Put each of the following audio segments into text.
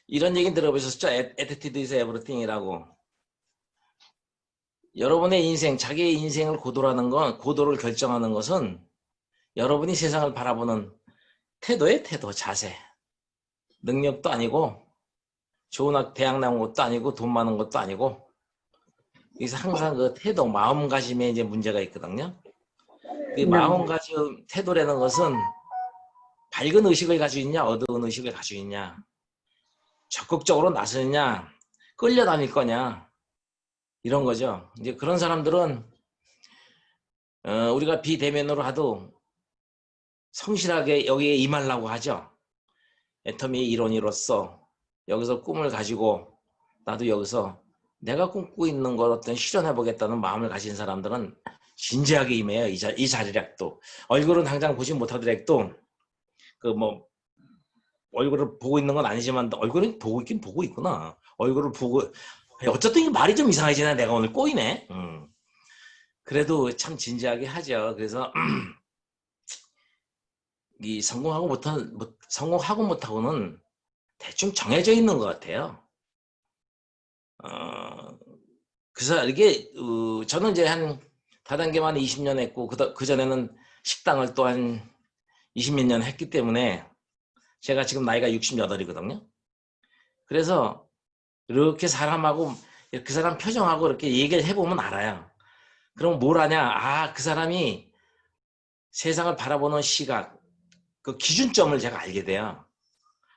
이런 얘기 들어보셨죠? Attitude is everything이라고. 여러분의 인생, 자기의 인생을 고도를 결정하는 것은 여러분이 세상을 바라보는 태도의 태도, 자세. 능력도 아니고, 좋은 대학 나온 것도 아니고, 돈 많은 것도 아니고, 그래서 항상 그 태도, 마음가짐에 이제 문제가 있거든요. 그 마음가짐, 태도라는 것은 밝은 의식을 가지고 있냐, 어두운 의식을 가지고 있냐, 적극적으로 나서느냐, 끌려다닐 거냐, 이런 거죠. 이제 그런 사람들은 우리가 비대면으로 하도 성실하게 여기에 임하려고 하죠. 애터미 이론이로서 여기서 꿈을 가지고 나도 여기서 내가 꿈꾸고 있는 걸 어떤 실현해보겠다는 마음을 가진 사람들은 진지하게 임해요. 이 자리락도. 얼굴은 당장 보지 못하더라도 그 뭐 얼굴을 보고 있는 건 아니지만 얼굴은 보고 있긴 보고 있구나. 얼굴을 보고 어쨌든 이 말이 좀 이상해지네. 내가 오늘 꼬이네. 그래도 참 진지하게 하죠. 그래서 이 성공하고 못하고는 대충 정해져 있는 것 같아요. 그래서 이게 저는 이제 한 다단계만 20년 했고 그 전에는 식당을 또 한 20몇 년 했기 때문에 제가 지금 나이가 68이거든요. 그래서 이렇게 사람하고 그 사람 표정하고 이렇게 얘기를 해보면 알아요. 그럼 뭘 하냐? 아, 그 사람이 세상을 바라보는 시각, 그 기준점을 제가 알게 돼요.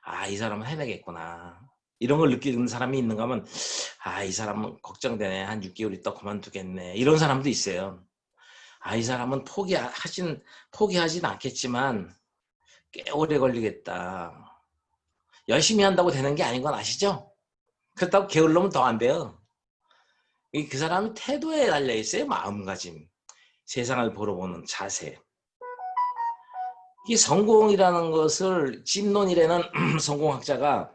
아, 이 사람은 해내겠구나. 이런 걸 느끼는 사람이 있는가 하면 아, 이 사람은 걱정되네. 한 6개월 있다 그만두겠네. 이런 사람도 있어요. 아, 이 사람은 포기하진 않겠지만 꽤 오래 걸리겠다. 열심히 한다고 되는 게 아닌 건 아시죠? 그렇다고 게을르면 더 안 돼요. 그 사람의 태도에 달려있어요. 마음가짐. 세상을 보러 보는 자세. 이 성공이라는 것을 집론이라는 성공학자가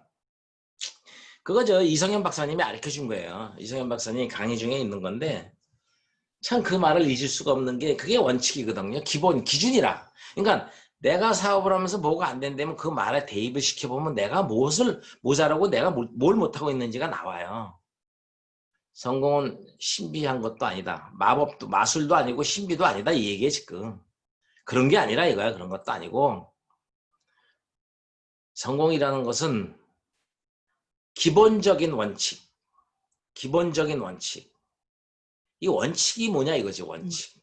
그거죠. 이성현 박사님이 가르쳐준 거예요. 이성현 박사님 강의 중에 있는 건데 참 그 말을 잊을 수가 없는 게 그게 원칙이거든요. 기본 기준이라. 그러니까 내가 사업을 하면서 뭐가 안 된다면 그 말에 대입을 시켜보면 내가 무엇을 모자라고 내가 뭘 못하고 있는지가 나와요. 성공은 신비한 것도 아니다. 마술도 아니고 신비도 아니다. 이 얘기에 지금. 그런 게 아니라 이거야. 그런 것도 아니고 성공이라는 것은 기본적인 원칙. 기본적인 원칙. 이 원칙이 뭐냐 이거지. 원칙.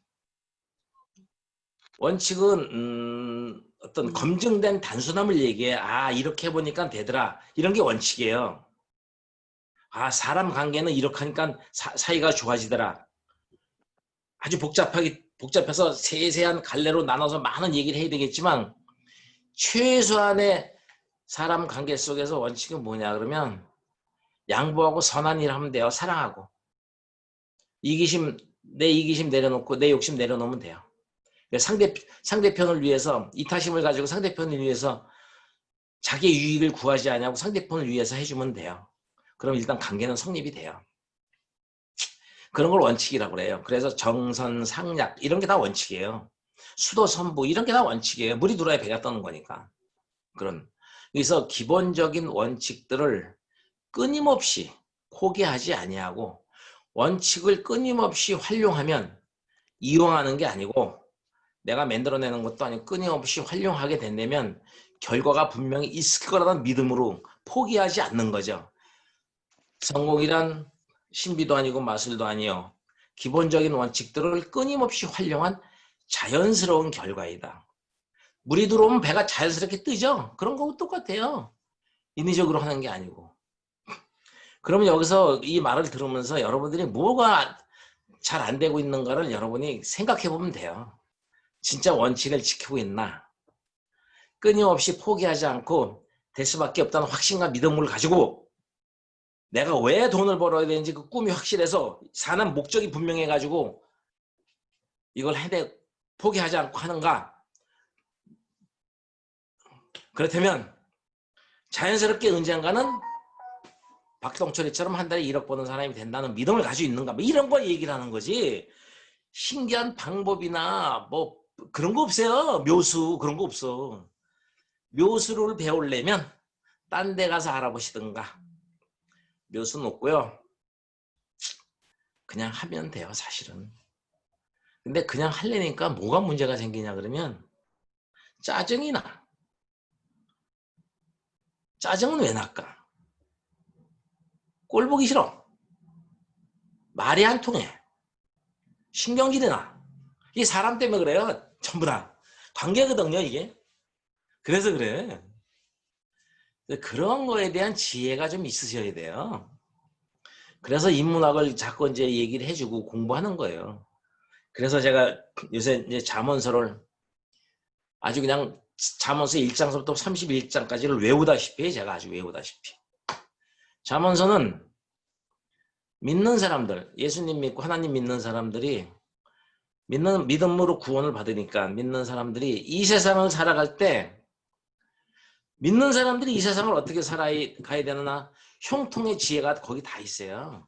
원칙은 어떤 검증된 단순함을 얘기해. 아, 이렇게 해보니까 되더라. 이런 게 원칙이에요. 아, 사람 관계는 이렇게 하니까 사이가 좋아지더라. 아주 복잡해서 세세한 갈래로 나눠서 많은 얘기를 해야 되겠지만 최소한의 사람 관계 속에서 원칙은 뭐냐 그러면 양보하고 선한 일 하면 돼요. 사랑하고. 내 이기심 내려놓고 내 욕심 내려놓으면 돼요. 상대편을 위해서 이타심을 가지고 상대편을 위해서 자기 유익을 구하지 않냐고 상대편을 위해서 해주면 돼요. 그럼 일단 관계는 성립이 돼요. 그런 걸 원칙이라고 그래요. 그래서 정선, 상략 이런 게 다 원칙이에요. 수도, 선부 이런 게 다 원칙이에요. 물이 들어야 배가 떠는 거니까. 그래서 기본적인 원칙들을 끊임없이 포기하지 아니하고 원칙을 끊임없이 활용하면 이용하는 게 아니고 내가 만들어내는 것도 아니고 끊임없이 활용하게 된다면 결과가 분명히 있을 거라는 믿음으로 포기하지 않는 거죠. 성공이란 신비도 아니고 마술도 아니요. 기본적인 원칙들을 끊임없이 활용한 자연스러운 결과이다. 물이 들어오면 배가 자연스럽게 뜨죠? 그런 거하고 똑같아요. 인위적으로 하는 게 아니고. 그러면 여기서 이 말을 들으면서 여러분들이 뭐가 잘 안 되고 있는가를 여러분이 생각해 보면 돼요. 진짜 원칙을 지키고 있나? 끊임없이 포기하지 않고 될 수밖에 없다는 확신과 믿음을 가지고 내가 왜 돈을 벌어야 되는지 그 꿈이 확실해서 사는 목적이 분명해가지고 이걸 포기하지 않고 하는가? 그렇다면 자연스럽게 언젠가는 박동철이처럼 한 달에 1억 버는 사람이 된다는 믿음을 가지고 있는가? 뭐 이런 걸 얘기를 하는 거지. 신기한 방법이나 뭐 그런 거 없어요. 묘수 그런 거 없어. 묘수를 배우려면 딴 데 가서 알아보시든가. 묘수 놓고요. 그냥 하면 돼요, 사실은. 근데 그냥 하려니까 뭐가 문제가 생기냐 그러면 짜증이 나. 짜증은 왜 날까? 꼴 보기 싫어. 말이 안 통해. 신경질이 나. 이게 사람 때문에 그래요. 전부 다. 관계거든요, 이게. 그래서 그래. 그런 거에 대한 지혜가 좀 있으셔야 돼요. 그래서 인문학을 자꾸 이제 얘기를 해주고 공부하는 거예요. 그래서 제가 요새 이제 잠언서를 아주 그냥 잠언서 1장서부터 31장까지를 외우다시피 제가 아주 외우다시피. 잠언서는 믿는 사람들, 예수님 믿고 하나님 믿는 사람들이 믿음으로 구원을 받으니까 믿는 사람들이 이 세상을 살아갈 때 믿는 사람들이 이 세상을 어떻게 살아가야 되나 형통의 지혜가 거기 다 있어요.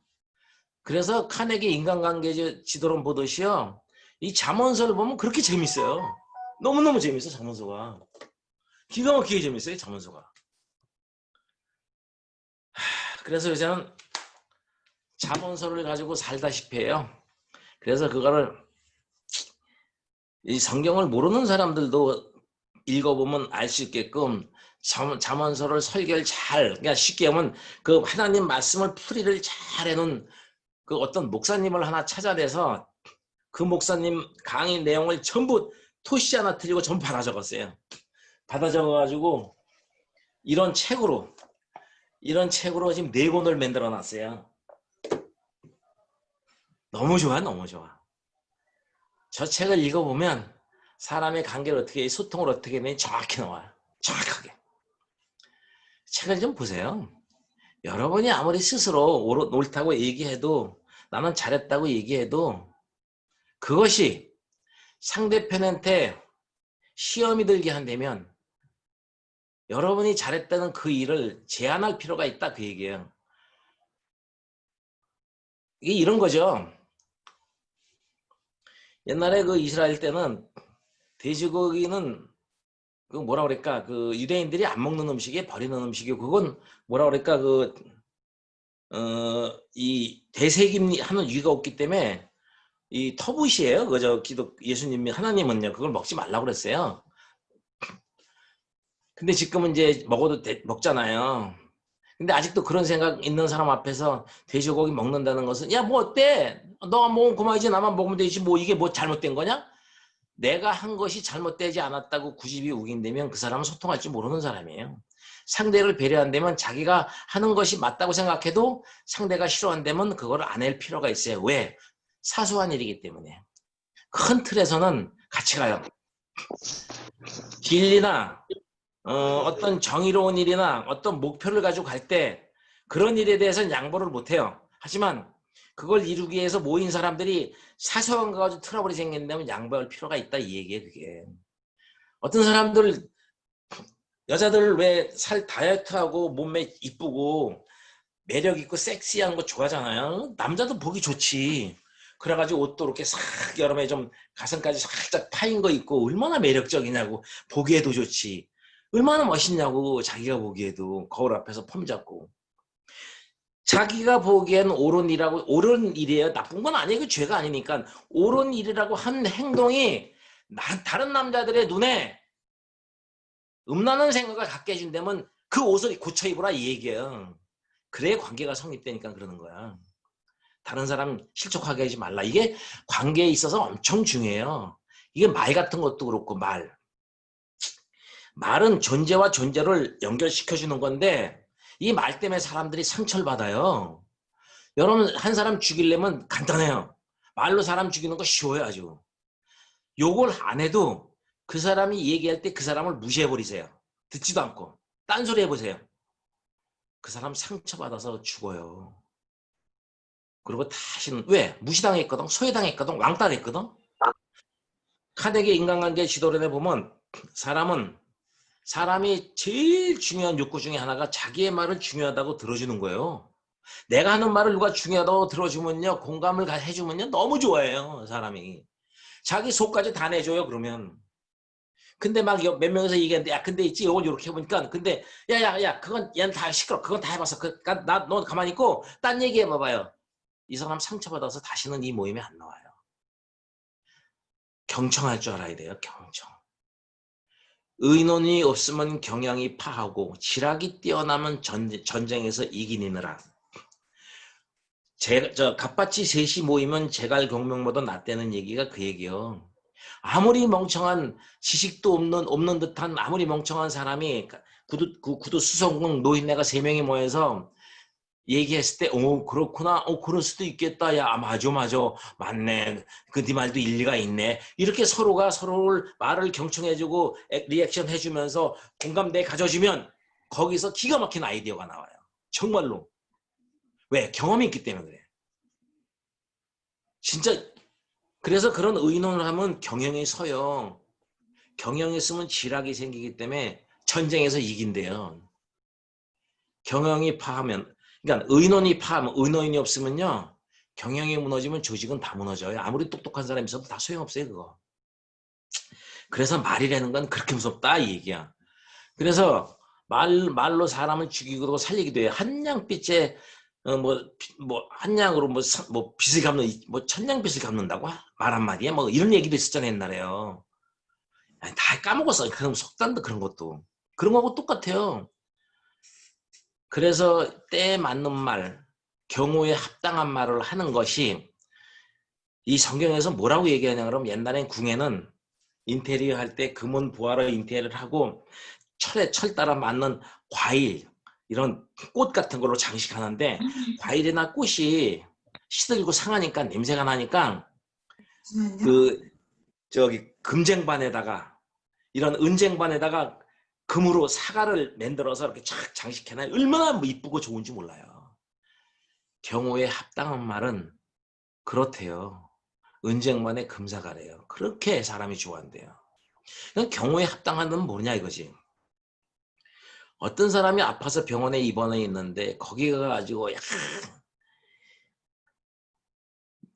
그래서 카네기 인간관계 지도론 보듯이요. 이 잠언서를 보면 그렇게 재밌어요. 너무너무 재밌어 잠언서가. 기가 막히게 재밌어요 잠언서가. 그래서 요새는 잠언서를 가지고 살다시피 해요. 그래서 그거를 이 성경을 모르는 사람들도 읽어보면 알 수 있게끔 잠언서를 설계를 잘, 그러니까 쉽게 하면 그 하나님 말씀을 풀이를 잘 해놓은 그 어떤 목사님을 하나 찾아내서 그 목사님 강의 내용을 전부 토시 하나 틀리고 전부 받아 적었어요. 받아 적어가지고 이런 책으로 지금 4권을 만들어 놨어요. 너무 좋아, 너무 좋아. 저 책을 읽어보면 사람의 관계를 어떻게, 소통을 어떻게 하면 정확히 나와요. 정확하게. 책을 좀 보세요. 여러분이 아무리 스스로 옳다고 얘기해도, 나는 잘했다고 얘기해도 그것이 상대편한테 시험이 들게 한다면 여러분이 잘했다는 그 일을 제한할 필요가 있다, 그 얘기예요. 이게 이런 거죠. 옛날에 그 이스라엘 때는 돼지고기는 그 뭐라 그럴까, 그 유대인들이 안 먹는 음식에 버리는 음식이고, 그건 뭐라 그럴까, 이 대세김 하는 이유가 없기 때문에 이 터붓이에요. 그저 기독 예수님이 하나님은요 그걸 먹지 말라고 그랬어요. 근데 지금은 이제 먹어도 먹잖아요. 근데 아직도 그런 생각 있는 사람 앞에서 돼지고기 먹는다는 것은 야 뭐 어때? 너가 먹으면 그만이지, 나만 먹으면 되지, 뭐 이게 뭐 잘못된 거냐? 내가 한 것이 잘못되지 않았다고 구집이 우긴다면 그 사람은 소통할 줄 모르는 사람이에요. 상대를 배려한다면 자기가 하는 것이 맞다고 생각해도 상대가 싫어한다면 그걸 안 할 필요가 있어요. 왜? 사소한 일이기 때문에. 큰 틀에서는 같이 가요. 진리나 어떤 정의로운 일이나 어떤 목표를 가지고 갈 때 그런 일에 대해서는 양보를 못해요. 하지만 그걸 이루기 위해서 모인 사람들이 사소한 거 가지고 트러블이 생긴다면 양보할 필요가 있다, 이 얘기예요. 그게 어떤 사람들, 여자들 왜 살 다이어트하고 몸매 이쁘고 매력 있고 섹시한 거 좋아하잖아요. 남자도 보기 좋지. 그래가지고 옷도 이렇게 싹 여름에 좀 가슴까지 살짝 파인 거 입고 얼마나 매력적이냐고, 보기에도 좋지. 얼마나 멋있냐고, 자기가 보기에도 거울 앞에서 폼 잡고. 자기가 보기엔 옳은 일이라고, 옳은 일이에요. 나쁜 건 아니에요. 그 죄가 아니니까. 옳은 일이라고 한 행동이 다른 남자들의 눈에 음란한 생각을 갖게 해준다면 그 옷을 고쳐 입으라, 이 얘기예요. 그래야 관계가 성립되니까 그러는 거야. 다른 사람 실족하게 하지 말라. 이게 관계에 있어서 엄청 중요해요. 이게 말 같은 것도 그렇고, 말은 존재와 존재를 연결시켜주는 건데 이 말 때문에 사람들이 상처를 받아요. 여러분, 한 사람 죽이려면 간단해요. 말로 사람 죽이는 거 쉬워요. 아주. 욕을 안 해도 그 사람이 얘기할 때 그 사람을 무시해버리세요. 듣지도 않고 딴소리 해보세요. 그 사람 상처받아서 죽어요. 그리고 다시는, 왜? 무시당했거든, 소외당했거든, 왕따됐거든. 카네기 인간관계 지도론에 보면 사람이 제일 중요한 욕구 중에 하나가 자기의 말을 중요하다고 들어주는 거예요. 내가 하는 말을 누가 중요하다고 들어주면요, 공감을 해주면요, 너무 좋아해요. 사람이 자기 속까지 다 내줘요. 그러면 근데 막 몇 명에서 얘기하는데 야 근데 있지 이걸 이렇게 해보니까 근데 야야야 그건 얘는 다 시끄러 그건 다 해봤어 너 가만히 있고 딴 얘기 해봐봐요. 이 사람 상처받아서 다시는 이 모임에 안 나와요. 경청할 줄 알아야 돼요. 경청. 의논이 없으면 경영이 파하고 지략이 뛰어나면 전쟁에서 이기니라. 갑바치 셋이 모이면 제갈 경명보다 낫다는 얘기가 그 얘기요. 아무리 멍청한 지식도 없는 듯한 아무리 멍청한 사람이 구두 수성공 노인네가 3명이 모여서 얘기했을 때 그렇구나 그럴 수도 있겠다 야 맞아 맞네 그 네 말도 일리가 있네 이렇게 서로가 서로를 말을 경청해주고 리액션 해주면서 공감대 가져주면 거기서 기가 막힌 아이디어가 나와요. 정말로. 왜? 경험이 있기 때문에 그래. 진짜. 그래서 그런 의논을 하면 경영이 서요. 경영이 있으면 지락이 생기기 때문에 전쟁에서 이긴대요. 경영이 파하면, 그러니까 의논이 파하면, 의논이 없으면요, 경영이 무너지면 조직은 다 무너져요. 아무리 똑똑한 사람이 있어도 다 소용없어요, 그거. 그래서 말이라는 건 그렇게 무섭다, 이 얘기야. 그래서 말로 사람을 죽이고 살리기도 해요. 한냥빛에, 한냥으로 빚을 갚는, 천냥빚을 갚는다고? 말 한마디에? 이런 얘기도 있었잖아요, 옛날에요. 아니, 다 까먹었어. 그럼 속단도 그런 것도. 그런 거하고 똑같아요. 그래서 때에 맞는 말, 경우에 합당한 말을 하는 것이 이 성경에서 뭐라고 얘기하냐 그러면 옛날엔 궁에는 인테리어 할 때 금은 보화로 인테리어를 하고 철 따라 맞는 과일 이런 꽃 같은 걸로 장식하는데 과일이나 꽃이 시들고 상하니까 냄새가 나니까 그 저기 금쟁반에다가 이런 은쟁반에다가 금으로 사과를 만들어서 이렇게 착 장식해놔요. 얼마나 이쁘고 좋은지 몰라요. 경우에 합당한 말은 그렇대요. 은쟁반에 금사과래요. 그렇게 사람이 좋아한대요. 경우에 합당한 건 뭐냐 이거지. 어떤 사람이 아파서 병원에 입원해 있는데 거기 가가지고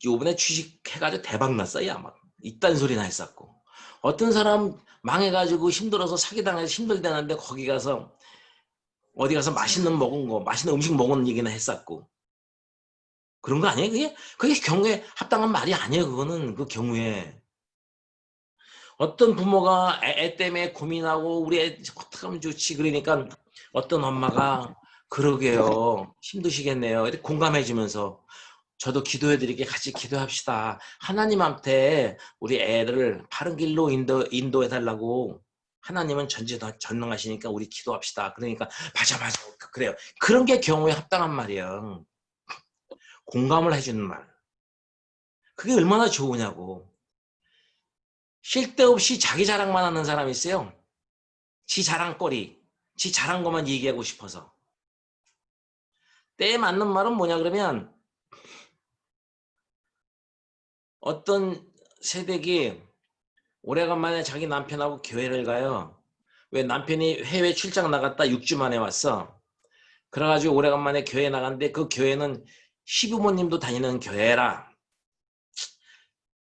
요번에 취직해가지고 대박 났어요. 아마 이딴 소리나 했었고 어떤 사람 망해가지고 힘들어서 사기당해서 힘들다는데 거기 가서 어디 가서 맛있는 음식 먹은 얘기나 했었고 그런 거 아니에요? 그게 경우에 합당한 말이 아니에요. 그거는 그 경우에 어떤 부모가 애 때문에 고민하고 우리 애 어떻게 하면 좋지 그러니까 어떤 엄마가 그러게요 힘드시겠네요 이렇게 공감해주면서 저도 기도해드리게 같이 기도합시다. 하나님한테 우리 애를 바른 길로 인도해달라고 하나님은 전능하시니까 우리 기도합시다. 그러니까 맞아 그래요. 그런 게 경우에 합당한 말이에요. 공감을 해주는 말. 그게 얼마나 좋으냐고. 쉴 데 없이 자기 자랑만 하는 사람이 있어요. 지 자랑거리. 지 자랑 것만 얘기하고 싶어서. 때에 맞는 말은 뭐냐 그러면 어떤 세댁이 오래간만에 자기 남편하고 교회를 가요. 왜 남편이 해외 출장 나갔다 6주 만에 왔어. 그래가지고 오래간만에 교회 나갔는데 그 교회는 시부모님도 다니는 교회라.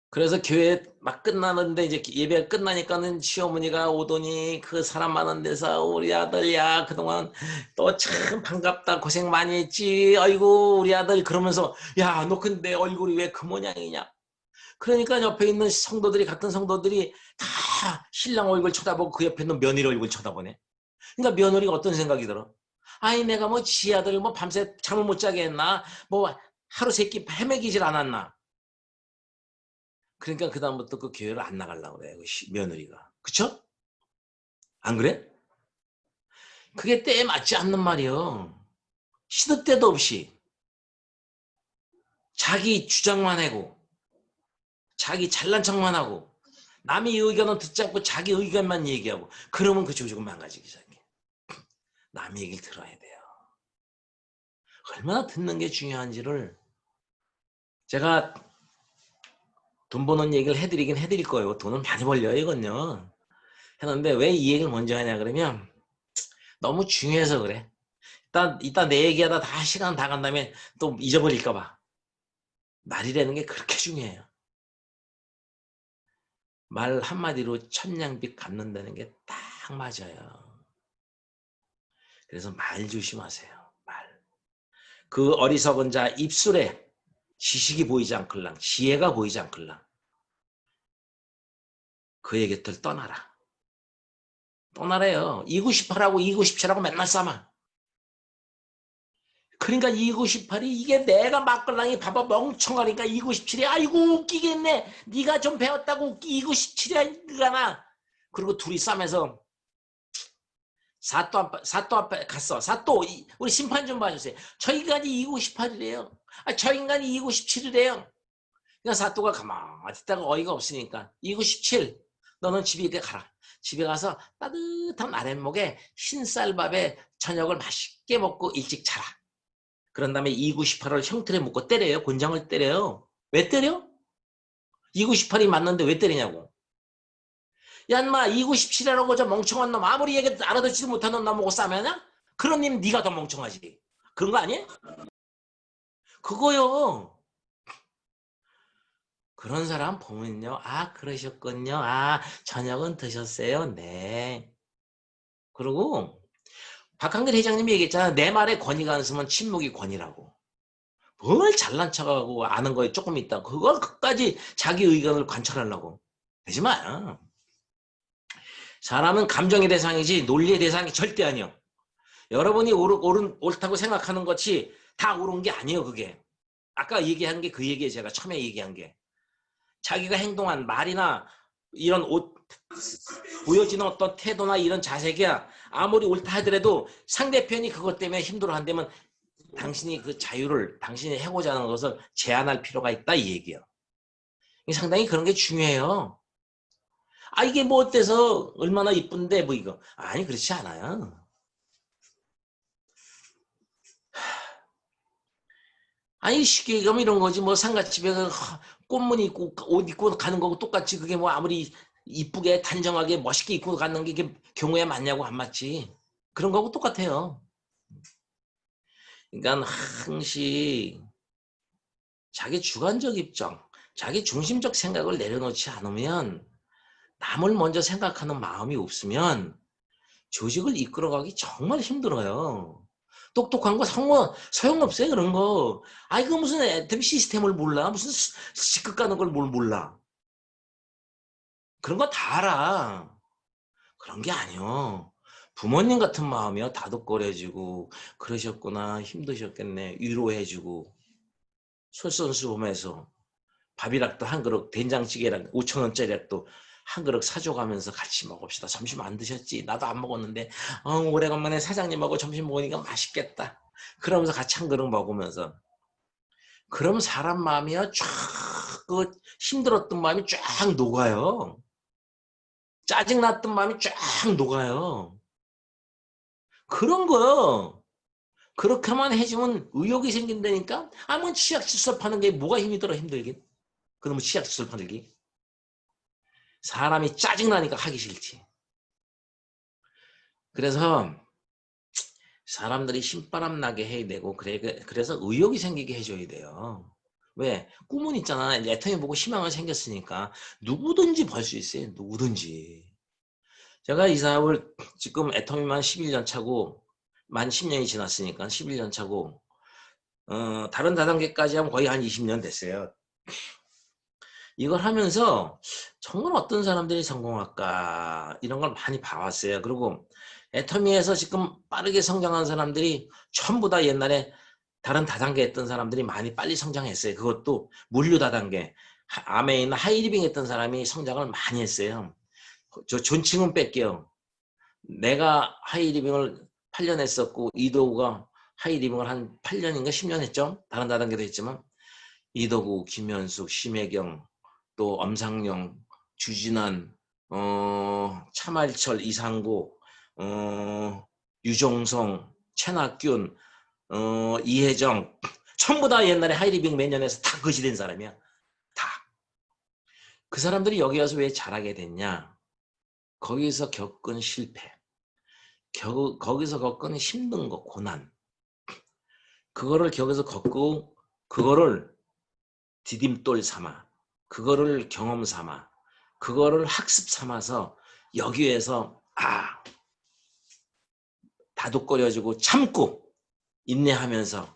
그래서 교회 막 끝나는데 이제 예배가 끝나니까는 시어머니가 오더니 그 사람 많은 데서 우리 아들 야 그동안 또 참 반갑다 고생 많이 했지 아이고 우리 아들 그러면서 야 너 근데 얼굴이 왜 그 모양이냐 그러니까 옆에 있는 성도들이 같은 성도들이 다 신랑 얼굴 쳐다보고 그 옆에 있는 며느리 얼굴 쳐다보네. 그러니까 며느리가 어떤 생각이 들어? 아니 내가 뭐 지 아들 뭐 밤새 잠을 못 자게 했나? 뭐 하루 세끼 헤매기질 않았나? 그러니까 그다음부터 그 교회를 안 나가려고 그래. 그 며느리가. 그쵸? 안 그래? 그게 때에 맞지 않는 말이요. 시도 때도 없이 자기 주장만 하고 자기 잘난 척만 하고 남의 의견은 듣지 않고 자기 의견만 얘기하고 그러면 그 조직은 망가지기 시작해. 남의 얘기를 들어야 돼요. 얼마나 듣는 게 중요한지를 제가 돈 버는 얘기를 해드릴 거예요. 돈은 많이 벌려요 이건요. 했는데 왜 이 얘기를 먼저 하냐 그러면 너무 중요해서 그래. 이따 내 얘기하다 다 시간 다 간 다음에 또 잊어버릴까 봐. 말이라는 게 그렇게 중요해요. 말 한마디로 천냥빚 갚는다는 게 딱 맞아요. 그래서 말 조심하세요. 말. 그 어리석은 자 입술에 지식이 보이지 않걸랑 지혜가 보이지 않걸랑 그의 곁을 떠나라. 떠나래요. 2918하고 2917하고 맨날 싸마. 그러니까 2918이 이게 내가 막걸랑이 봐봐 멍청하니까 2917이 아이고 웃기겠네. 네가 좀 배웠다고 2917이야. 그리고 둘이 싸면서 사또 앞에 갔어. 사또 우리 심판 좀 봐주세요. 저 인간이 2918이래요. 저 인간이 2917이래요. 그러니까 사또가 가만히 있다가 어이가 없으니까 2917 너는 집에 가라. 집에 가서 따뜻한 아랫목에 흰쌀밥에 저녁을 맛있게 먹고 일찍 자라. 그런 다음에 2918을 형틀에 묶고 때려요. 곤장을 때려요. 왜 때려? 2918이 맞는데 왜 때리냐고. 야 인마 2917이라고 저 멍청한 놈 아무리 얘기해도 알아듣지도 못하는 놈하고 싸매냐? 그런 님 네가 더 멍청하지. 그런 거 아니에요? 그거요. 그런 사람 보면요. 아 그러셨군요. 아 저녁은 드셨어요. 네. 그리고 박한길 회장님이 얘기했잖아. 내 말에 권위가 안 쓰면 침묵이 권위라고. 뭘 잘난 척하고 아는 거에 조금 있다. 그걸 끝까지 자기 의견을 관철하려고. 되지 마. 사람은 감정의 대상이지 논리의 대상이 절대 아니요. 여러분이 옳다고 생각하는 것이 다 옳은 게 아니에요. 그게. 아까 얘기한 게 그 얘기예요. 제가 처음에 얘기한 게. 자기가 행동한 말이나 이런 옷 보여지는 어떤 태도나 이런 자세가 아무리 옳다 하더라도 상대편이 그것 때문에 힘들어한다면 당신이 그 자유를 당신이 해고자 하는 것을 제한할 필요가 있다 이 얘기예요. 상당히 그런 게 중요해요. 아 이게 뭐 어때서 얼마나 이쁜데 뭐 이거 아니 그렇지 않아요. 아니 쉽게 가면 이런 거지 뭐 상가집에 꽃무늬 입고 옷 입고 가는 거고 똑같이 그게 뭐 아무리 이쁘게 단정하게 멋있게 입고 가는 게 이게 경우에 맞냐고 안 맞지. 그런 거하고 똑같아요. 그러니까 항시 자기 주관적 입장, 자기 중심적 생각을 내려놓지 않으면 남을 먼저 생각하는 마음이 없으면 조직을 이끌어가기 정말 힘들어요. 똑똑한 거 소용없어요 그런 거. 아이 그 무슨 애템 시스템을 몰라. 무슨 시급 가는 걸 뭘 몰라. 그런 거 다 알아. 그런 게 아니요. 부모님 같은 마음이요. 다독거려주고 그러셨구나 힘드셨겠네 위로해주고 솔선수범해서 밥이락도 한 그릇 된장찌개랑 5,000원짜리락도 한 그릇 사줘가면서 같이 먹읍시다. 점심 안 드셨지? 나도 안 먹었는데 오래간만에 사장님하고 점심 먹으니까 맛있겠다. 그러면서 같이 한 그릇 먹으면서 그럼 사람 마음이요 쫙그 힘들었던 마음이 쫙 녹아요. 짜증났던 마음이 쫙 녹아요. 그런 거요. 그렇게만 해주면 의욕이 생긴다니까? 아무 치약 칫솔 파는 게 뭐가 힘이 들어 힘들긴? 그놈의 치약 칫솔 파들기? 사람이 짜증나니까 하기 싫지. 그래서 사람들이 신바람 나게 해야 되고 그래서 의욕이 생기게 해줘야 돼요. 왜? 꿈은 있잖아. 애터미 보고 희망을 생겼으니까 누구든지 벌 수 있어요. 누구든지. 제가 이 사업을 지금 애터미만 11년 차고 만 10년이 지났으니까 11년 차고 다른 다단계까지 하면 거의 한 20년 됐어요. 이걸 하면서 정말 어떤 사람들이 성공할까 이런 걸 많이 봐왔어요. 그리고 애터미에서 지금 빠르게 성장한 사람들이 전부 다 옛날에 다른 다단계 했던 사람들이 많이 빨리 성장했어요. 그것도 물류 다단계 암에 있는 하이리빙 했던 사람이 성장을 많이 했어요. 저 존칭은 뺄게요. 내가 하이리빙을 8년 했었고 이도우가 하이리빙을 한 8년인가 10년 했죠. 다른 다단계도 했지만 이도구, 김현숙, 심혜경 또 엄상영, 주진환, 차말철, 이상고, 유종성, 최낙균, 이혜정 전부 다 옛날에 하이리빙 몇 년에서 다 거지된 사람이야. 다. 그 사람들이 여기 와서 왜 잘하게 됐냐? 거기서 겪은 실패, 거기서 겪은 힘든 거, 고난 그거를 거기서 겪고 그거를 디딤돌 삼아 그거를 경험 삼아 그거를 학습 삼아서 여기에서 다독거려주고 참고 인내하면서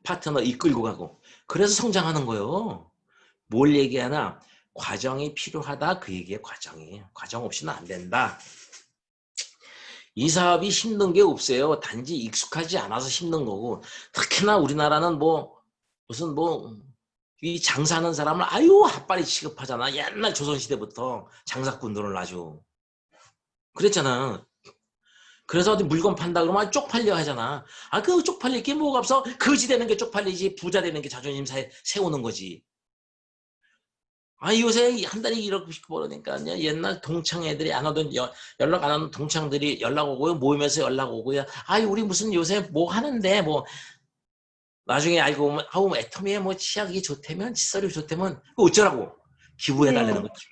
파트너 이끌고 가고 그래서 성장하는 거예요. 뭘 얘기하나? 과정이 필요하다. 그 얘기에 과정이에요. 과정 없이는 안 된다. 이 사업이 힘든 게 없어요. 단지 익숙하지 않아서 힘든 거고, 특히나 우리나라는 무슨 이 장사하는 사람을 아유 핫바리 취급하잖아. 옛날 조선시대부터 장사꾼들을 아주 그랬잖아. 그래서 어디 물건 판다 그러면 쪽팔려 하잖아. 그 쪽팔릴 게 뭐가 없어? 거지 되는 게 쪽팔리지, 부자 되는 게 자존심 세우는 거지. 요새 한 달에 1억씩 벌으니까요. 옛날 동창 애들이 안 오던 연락 안 하는 동창들이 연락 오고요. 모이면서 연락 오고요. 우리 무슨 요새 뭐 하는데 나중에 알고 보면 애터미에 치약이 좋다면 칫솔이 좋다면 어쩌라고 기부해달라는 네. 거지.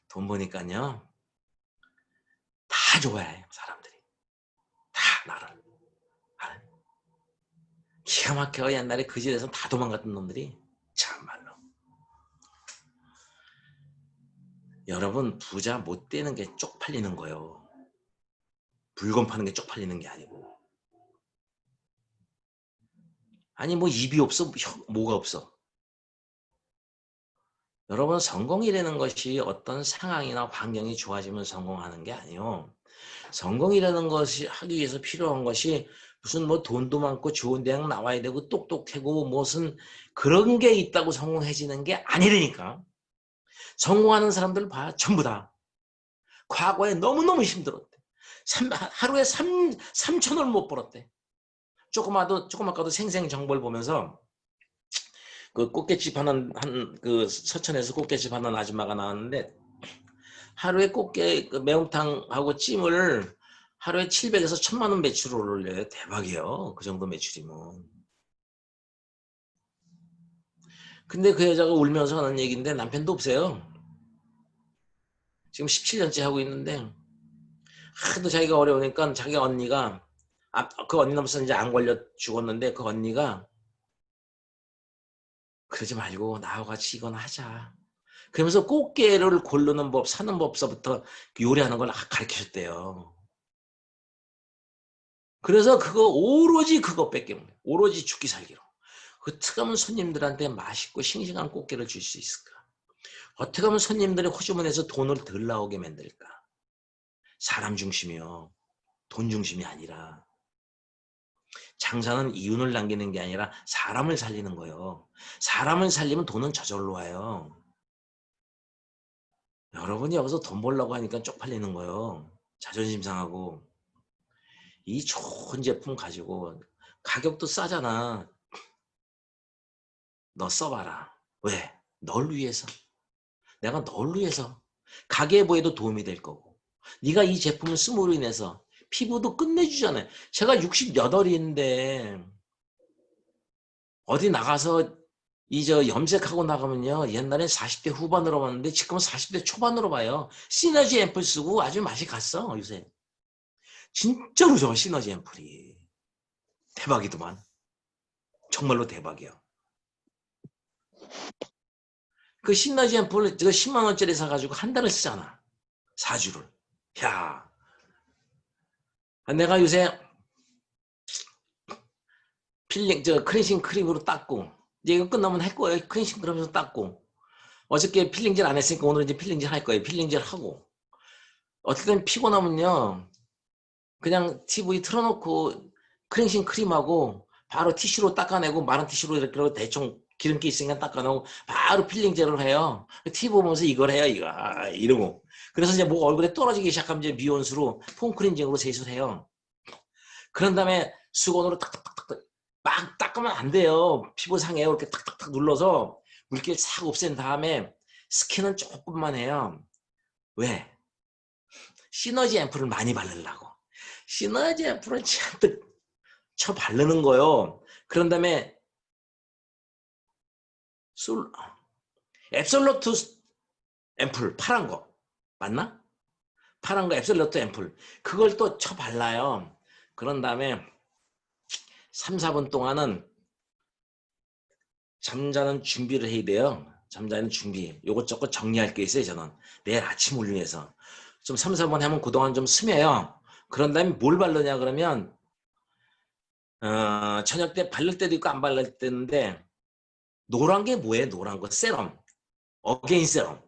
돈 버니까요. 다 좋아해요. 사람들이. 다 나를. 기가 막혀. 옛날에 그 집에서 다 도망갔던 놈들이 참말로. 여러분 부자 못 되는 게 쪽팔리는 거예요. 물건 파는 게 쪽팔리는 게 아니고. 입이 없어? 뭐가 없어? 여러분 성공이라는 것이 어떤 상황이나 환경이 좋아지면 성공하는 게 아니에요. 성공이라는 것이 하기 위해서 필요한 것이 무슨 돈도 많고 좋은 대학 나와야 되고 똑똑하고 무슨 그런 게 있다고 성공해지는 게 아니라니까. 성공하는 사람들 봐. 전부 다 과거에 너무너무 힘들었대. 하루에 3천을 못 벌었대. 조그맣게도 생생정보를 보면서 그 꽃게집 하는 그 서천에서 꽃게집 하는 아줌마가 나왔는데 하루에 꽃게 그 매운탕하고 찜을 하루에 700에서 1000만 원 매출을 올려요. 대박이에요. 그 정도 매출이면. 근데 그 여자가 울면서 하는 얘기인데 남편도 없어요. 지금 17년째 하고 있는데 하도 자기가 어려우니까 자기 언니가 그 언니는 무슨 이제 안 걸려 죽었는데 그 언니가 그러지 말고 나하고 같이 이건 하자. 그러면서 꽃게를 고르는 법, 사는 법서부터 요리하는 걸 가르쳐줬대요. 그래서 오로지 그것밖에 없네. 오로지 죽기 살기로. 어떻게 하면 손님들한테 맛있고 싱싱한 꽃게를 줄 수 있을까? 어떻게 하면 손님들이 호주머니에서 돈을 덜 나오게 만들까? 사람 중심이요. 돈 중심이 아니라. 장사는 이윤을 남기는 게 아니라 사람을 살리는 거예요. 사람을 살리면 돈은 저절로 와요. 여러분이 여기서 돈 벌려고 하니까 쪽팔리는 거예요. 자존심 상하고. 이 좋은 제품 가지고 가격도 싸잖아. 너 써봐라. 왜? 널 위해서. 내가 널 위해서. 가계부에도 도움이 될 거고. 네가 이 제품을 씀으로 인해서 피부도 끝내주잖아요. 제가 68인데 어디 나가서 염색하고 나가면요. 옛날엔 40대 후반으로 봤는데 지금은 40대 초반으로 봐요. 시너지 앰플 쓰고 아주 맛이 갔어 요새. 진짜로 좋아 시너지 앰플이. 대박이더만. 정말로 대박이야. 그 시너지 앰플 10만 원짜리 사가지고 한 달을 쓰잖아. 4주를. 야, 내가 요새 클렌징 크림으로 닦고 이제 이거 끝나면 할 거예요. 클렌징 크림으로 닦고 어저께 필링젤 안 했으니까 오늘 이제 필링젤 할 거예요. 필링젤 하고 어떨 땐 피곤하면요 그냥 TV 틀어놓고 클렌징 크림하고 바로 티슈로 닦아내고 마른 티슈로 이렇게 대충 기름기 있으니까 닦아내고 바로 필링젤을 해요. TV 보면서 이걸 해요. 이러고 그래서 이제 얼굴에 떨어지기 시작하면 이제 미온수로 폼 클렌징으로 세수를 해요. 그런 다음에 수건으로 탁탁탁탁 막 닦으면 안 돼요. 피부 상해요. 이렇게 탁탁탁 눌러서 물기를 싹 없앤 다음에 스킨은 조금만 해요. 왜? 시너지 앰플을 많이 바르려고. 시너지 앰플을 잔뜩 쳐 바르는 거요. 그런 다음에 앱솔루트 앰플 파란 거 맞나? 파란 거 앱솔루트 앰플 그걸 또 쳐 발라요. 그런 다음에 3, 4분 동안은 잠자는 준비를 해야 돼요. 잠자는 준비, 요것저것 정리할 게 있어요. 저는 내일 아침 훈련해서 좀 3, 4번 하면 그동안 좀 스며요. 그런 다음에 뭘 바르냐 그러면 저녁 때 바를 때도 있고 안 바를 때도 있는데 노란 게 뭐예요? 노란 거 세럼, 어게인 세럼.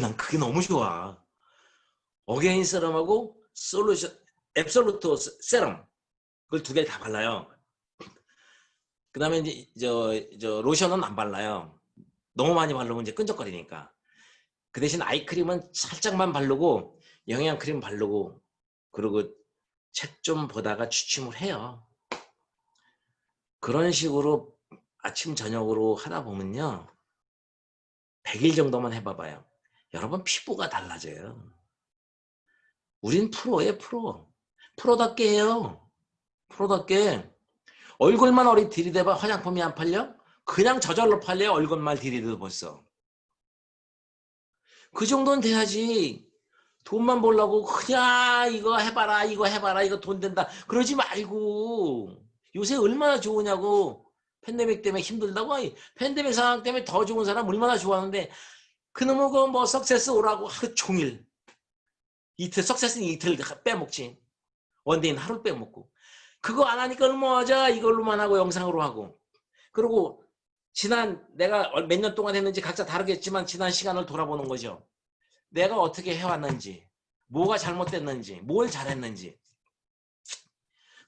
난 그게 너무 좋아. 어게인 세럼하고 솔루션 앱솔루트 세럼, 그걸 두 개 다 발라요. 그 다음에 이제 저 로션은 안 발라요. 너무 많이 바르면 이제 끈적거리니까. 그 대신 아이크림은 살짝만 바르고 영양크림 바르고 그리고 책 좀 보다가 취침을 해요. 그런 식으로 아침 저녁으로 하다 보면요, 100일 정도만 해봐봐요. 여러분 피부가 달라져요. 우린 프로예요. 프로답게 해요. 프로답게. 얼굴만 어리 들이대봐 화장품이 안 팔려? 그냥 저절로 팔려요. 얼굴만 들이대도 벌써. 그 정도는 돼야지. 돈만 벌려고 그냥 이거 해봐라 이거 돈 된다 그러지 말고, 요새 얼마나 좋으냐고. 팬데믹 때문에 힘들다고. 팬데믹 상황 때문에 더 좋은 사람 얼마나 좋아하는데 그놈의 그뭐 석세스 오라고 하루 종일, 이틀 석세스는 이틀 빼먹지, 원데이는 하루 빼먹고, 그거 안 하니까 얼마하자 이걸로만 하고 영상으로 하고. 그리고 지난 내가 몇 년 동안 했는지 각자 다르겠지만 지난 시간을 돌아보는 거죠. 내가 어떻게 해왔는지, 뭐가 잘못됐는지, 뭘 잘했는지.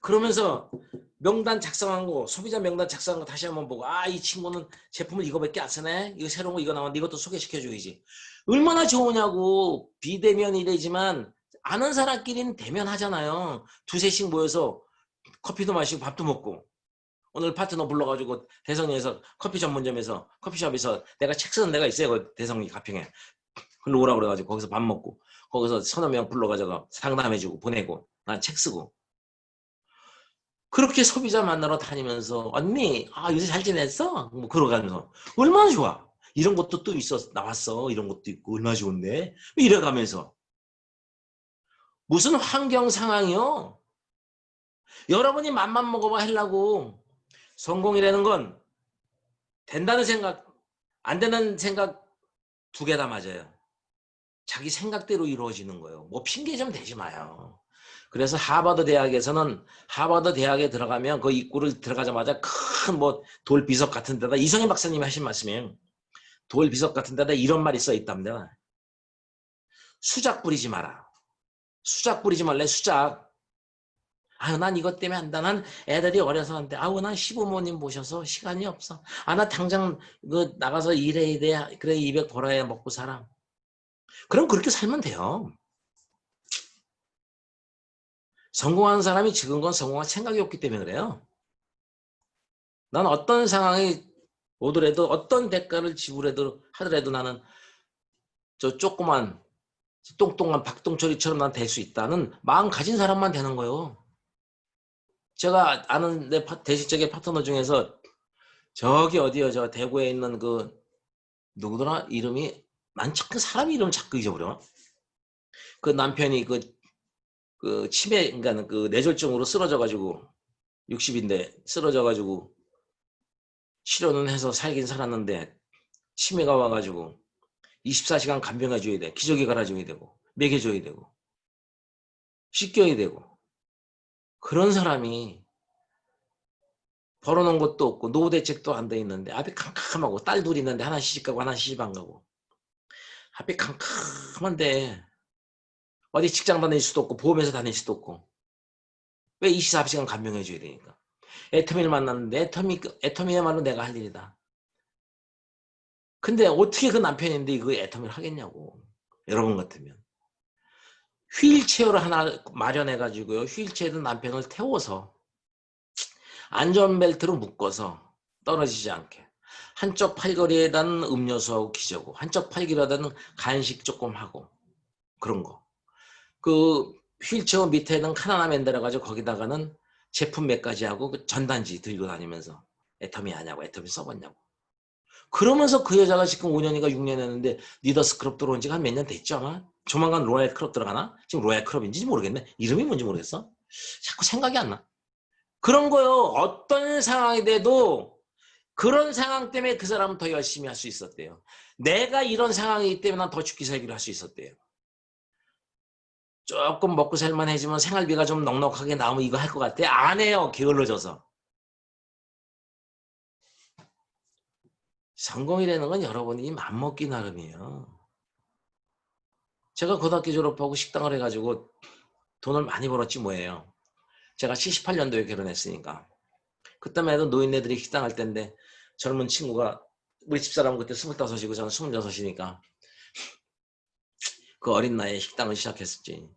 그러면서 명단 작성한 거, 소비자 명단 작성한 거 다시 한번 보고, 이 친구는 제품을 이거밖에 안 쓰네? 이거 새로운 거 이거 나왔는데 이것도 소개시켜줘야지. 얼마나 좋으냐고. 비대면 이래지만 아는 사람끼리는 대면하잖아요. 두세씩 모여서 커피도 마시고 밥도 먹고. 오늘 파트너 불러가지고 대성리에서 커피 전문점에서 커피숍에서 내가 책 쓰는 데가 있어요. 그 대성리 가평에. 글로 오라 그래가지고 거기서 밥 먹고 거기서 서너 명 불러가지고 상담해주고 보내고 난 책 쓰고. 그렇게 소비자 만나러 다니면서 언니 요새 잘 지냈어? 뭐 그러가면서 얼마나 좋아. 이런 것도 또 나왔어. 이런 것도 있고 얼마나 좋은데 이래가면서. 무슨 환경 상황이요? 여러분이 맘만 먹어봐 하려고. 성공이라는 건 된다는 생각, 안 되는 생각 두 개 다 맞아요. 자기 생각대로 이루어지는 거예요. 뭐 핑계 좀 대지 마요. 그래서 하버드 대학에서는 하버드 대학에 들어가면 그 입구를 들어가자마자 큰 뭐 돌비석 같은 데다, 이성희 박사님이 하신 말씀이에요. 돌비석 같은 데다 이런 말이 써 있답니다. 수작 부리지 마라. 수작 부리지 말래. 수작. 난 이것 때문에 한다. 난 애들이 어려서 한데. 난 시부모님 모셔서 시간이 없어. 나 당장 나가서 일해야 돼. 그래 200 벌어야 먹고 살아. 그럼 그렇게 살면 돼요. 성공하는 사람이 지금 건 성공할 생각이 없기 때문에 그래요. 난 어떤 상황이 오더라도 어떤 대가를 하더라도 나는 저 조그만 똥똥한 박동철이처럼 난 될 수 있다는 마음 가진 사람만 되는 거예요. 제가 아는 내 대식적인 파트너 중에서 저기 어디요, 저 대구에 있는 그 누구더라 이름이, 난 자꾸 사람 이름 자꾸 잊어버려. 그 남편이 그 치매, 그러니까 그 뇌졸중으로 쓰러져가지고 60인데 쓰러져가지고 치료는 해서 살긴 살았는데 치매가 와가지고 24시간 간병해줘야 돼. 기저귀 갈아줘야 되고 먹여줘야 되고 씻겨야 되고. 그런 사람이 벌어놓은 것도 없고 노후대책도 안 돼 있는데 앞이 캄캄하고 딸 둘이 있는데 하나 시집가고 하나 시집 안 가고 앞이 캄캄한데 어디 직장 다닐 수도 없고 보험회사 다닐 수도 없고 왜 24시간 간병해줘야 되니까. 애터미를 만났는데 애터미야말로 내가 할 일이다. 근데 어떻게 그 남편인데 그 애터미를 하겠냐고. 여러분 같으면 휠체어를 하나 마련해가지고요, 휠체어에 남편을 태워서 안전벨트로 묶어서 떨어지지 않게 한쪽 팔걸이에다는 음료수하고 기저고 한쪽 팔걸이에다는 간식 조금 하고 그런 거. 그 휠체어 밑에는 카나나 만들어가지고 거기다가는 제품 몇 가지 하고 그 전단지 들고 다니면서 애터미 하냐고 애터미 써봤냐고. 그러면서 그 여자가 지금 5년인가 6년 했는데 리더스 클럽 들어온 지가 한 몇 년 됐죠 아마. 조만간 로얄 클럽 들어가나? 지금 로얄 클럽인지 모르겠네. 이름이 뭔지 모르겠어. 자꾸 생각이 안 나. 그런 거요. 어떤 상황이 돼도 그런 상황 때문에 그 사람은 더 열심히 할 수 있었대요. 내가 이런 상황이기 때문에 난 더 죽기 살기를 할 수 있었대요. 조금 먹고 살만해지면 생활비가 좀 넉넉하게 나오면 이거 할 것 같아? 안 해요. 게을러져서. 성공이라는 건 여러분이 맘먹기 나름이에요. 제가 고등학교 졸업하고 식당을 해가지고 돈을 많이 벌었지 뭐예요. 제가 78년도에 결혼했으니까. 그때만 해도 노인네들이 식당 할 때인데 젊은 친구가 우리 집사람은 그때 25이고 저는 26이니까 그 어린 나이에 식당을 시작했었지.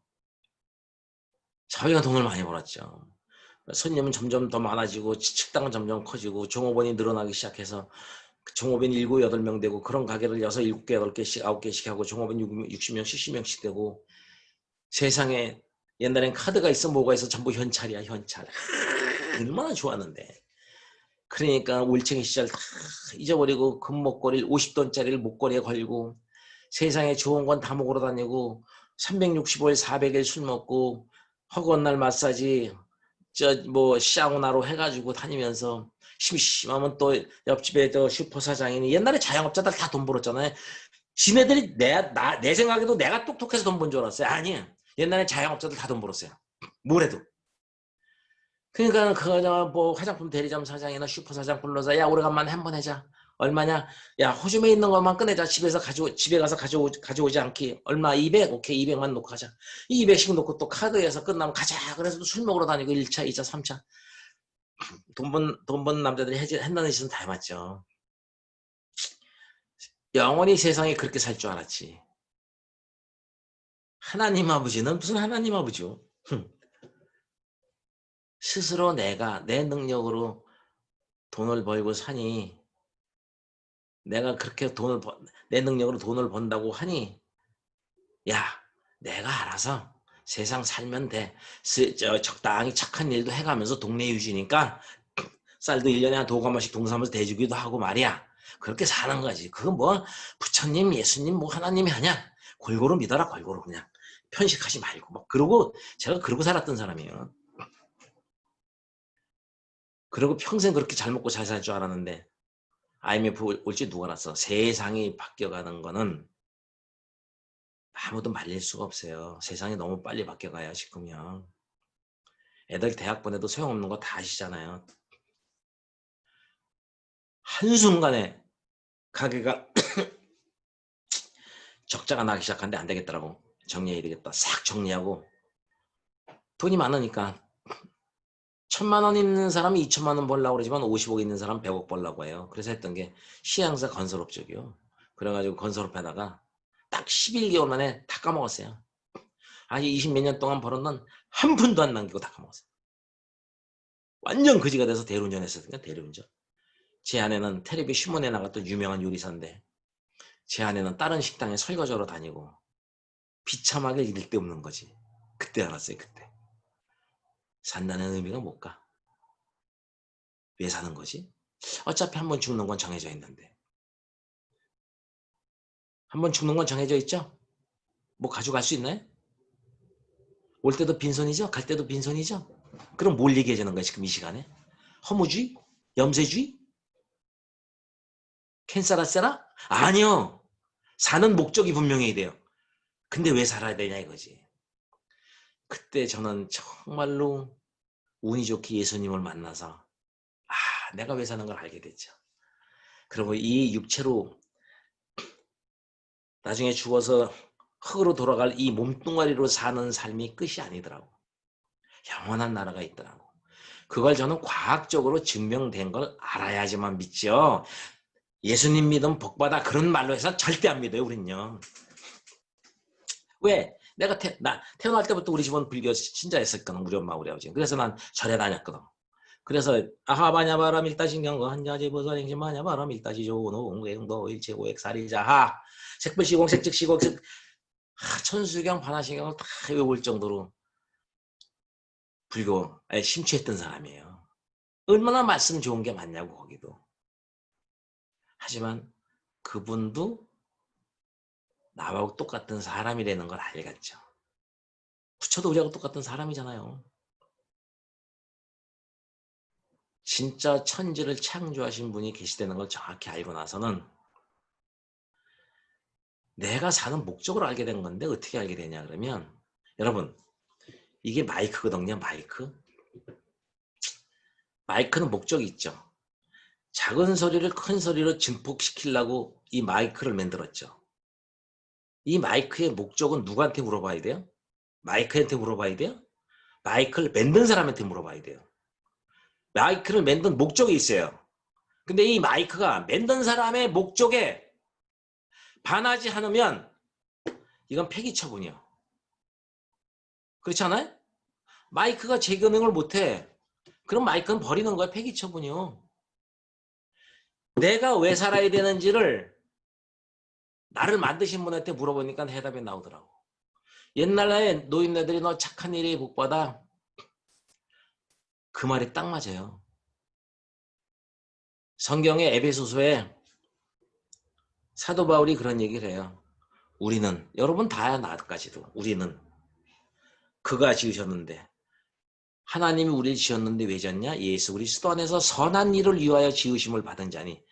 저희가 돈을 많이 벌었죠. 손님은 점점 더 많아지고 식당은 점점 커지고 종업원이 늘어나기 시작해서 종업원 7, 8명 되고 그런 가게를 6, 7개, 8개씩, 9개씩 하고 종업원 60명, 70명씩 되고 세상에 옛날엔 카드가 있어 뭐가 있어 전부 현찰이야 현찰. 얼마나 좋았는데. 그러니까 올챙이 시절 다 잊어버리고 금목걸이를 50돈짜리를 목걸이에 걸고 세상에 좋은 건 다 먹으러 다니고 365일 400일 술 먹고 허구한 날 마사지 뭐 사우나로 해가지고 다니면서 심심하면 또 옆집에 또 슈퍼사장이니 옛날에 자영업자들 다 돈 벌었잖아요. 지네들이 내 생각에도 내가 똑똑해서 돈 번 줄 알았어요. 아니에요. 옛날에 자영업자들 다 돈 벌었어요. 뭐래도. 그러니까 그거 뭐 화장품 대리점 사장이나 슈퍼 사장 불러서 야 오래간만에 한번 해자. 얼마냐? 야 호주머니에 있는 것만 꺼내자. 집에 가서 가져오지 않기. 얼마? 200? 오케이 200만 놓고 가자. 200씩 놓고 또 카드에서 끝나면 가자. 그래서 또 술 먹으러 다니고 1차, 2차, 3차. 돈 번 남자들이 한다는 짓은 다 해봤죠. 영원히 세상에 그렇게 살 줄 알았지. 하나님 아버지는 무슨 하나님 아버지요? 스스로 내가 내 능력으로 돈을 벌고 사니 내가 그렇게 내 능력으로 돈을 번다고 하니 야 내가 알아서 세상 살면 돼. 적당히 착한 일도 해가면서 동네 유지니까 쌀도 1년에 한 두 가마씩 동사무소 대주기도 하고 말이야. 그렇게 사는 거지. 그건 뭐 부처님 예수님 뭐 하나님이 하냐. 골고루 믿어라 골고루 그냥. 편식하지 말고 막 그러고 제가 그러고 살았던 사람이에요. 그리고 평생 그렇게 잘 먹고 잘 살 줄 알았는데 IMF 올지 누가 알았어. 세상이 바뀌어가는 거는 아무도 말릴 수가 없어요. 세상이 너무 빨리 바뀌어가요 지금요. 애들 대학 보내도 소용없는 거 다 아시잖아요. 한순간에 가게가 적자가 나기 시작하는데 안 되겠더라고. 정리해야 되겠다. 싹 정리하고 돈이 많으니까 1,000만 원 있는 사람이 2천만 원 벌려고 그러지만 50억 있는 사람 100억 벌려고 해요. 그래서 했던 게 시향사 건설업 쪽이요. 그래가지고 건설업에다가 딱 11개월 만에 다 까먹었어요. 아니 20 몇 년 동안 벌었는 한 푼도 안 남기고 다 까먹었어요. 완전 거지가 돼서 대리운전 했었으니까 대리운전. 제 아내는 텔레비 신문에 나갔던 유명한 요리사인데 제 아내는 다른 식당에 설거지하러 다니고 비참하게 잃을 데 없는 거지. 그때 알았어요. 그때. 산다는 의미가 뭘까? 왜 사는 거지? 어차피 한 번 죽는 건 정해져 있는데. 한 번 죽는 건 정해져 있죠? 뭐 가져갈 수 있나요? 올 때도 빈손이죠? 갈 때도 빈손이죠? 그럼 뭘 얘기해주는 거야 지금 이 시간에? 허무주의? 염세주의? 캔사라세라? 아니요. 사는 목적이 분명해야 돼요. 근데 왜 살아야 되냐 이거지. 그때 저는 정말로 운이 좋게 예수님을 만나서 내가 왜 사는 걸 알게 됐죠. 그리고 이 육체로 나중에 죽어서 흙으로 돌아갈 이 몸뚱아리로 사는 삶이 끝이 아니더라고. 영원한 나라가 있더라고. 그걸 저는 과학적으로 증명된 걸 알아야지만 믿죠. 예수님 믿음 복받아 그런 말로 해서 절대 안 믿어요. 우린요. 왜? 내가 태어날 때부터 우리 집은 불교 신자였었거든. 우리 엄마 우리 아버지. 그래서 난 절에 다녔거든. 그래서 아하바냐바라 밀다신경거 한자지보살행신 마냐바라 밀다시 조노공개응도 일체고액 사리자하 색불시공 색즉시공 천수경 반화신경을 다 외울 정도로 불교에 심취했던 사람이에요. 얼마나 말씀 좋은 게 많냐고 거기도. 하지만 그분도 나하고 똑같은 사람이라는 걸 알겠죠. 부처도 우리하고 똑같은 사람이잖아요. 진짜 천지를 창조하신 분이 계시다는 걸 정확히 알고 나서는 내가 사는 목적을 알게 된 건데 어떻게 알게 되냐 그러면 여러분 이게 마이크거든요. 마이크는 목적이 있죠. 작은 소리를 큰 소리로 증폭시키려고 이 마이크를 만들었죠. 이 마이크의 목적은 누구한테 물어봐야 돼요? 마이크한테 물어봐야 돼요? 마이크를 만든 사람한테 물어봐야 돼요. 마이크를 만든 목적이 있어요. 근데 이 마이크가 만든 사람의 목적에 반하지 않으면 이건 폐기 처분이요. 그렇지 않아요? 마이크가 제 기능을 못해. 그럼 마이크는 버리는 거야. 폐기 처분이요. 내가 왜 살아야 되는지를 나를 만드신 분한테 물어보니까 해답이 나오더라고. 옛날에 노인네들이 너 착한 일에 복받아. 그 말이 딱 맞아요. 성경의 에베소서에 사도 바울이 그런 얘기를 해요. 우리는 여러분 다야 나까지도 우리는 그가 지으셨는데 하나님이 우리를 지었는데 왜 지었냐? 예수 그리스도 안에서 선한 일을 위하여 지으심을 받은 자니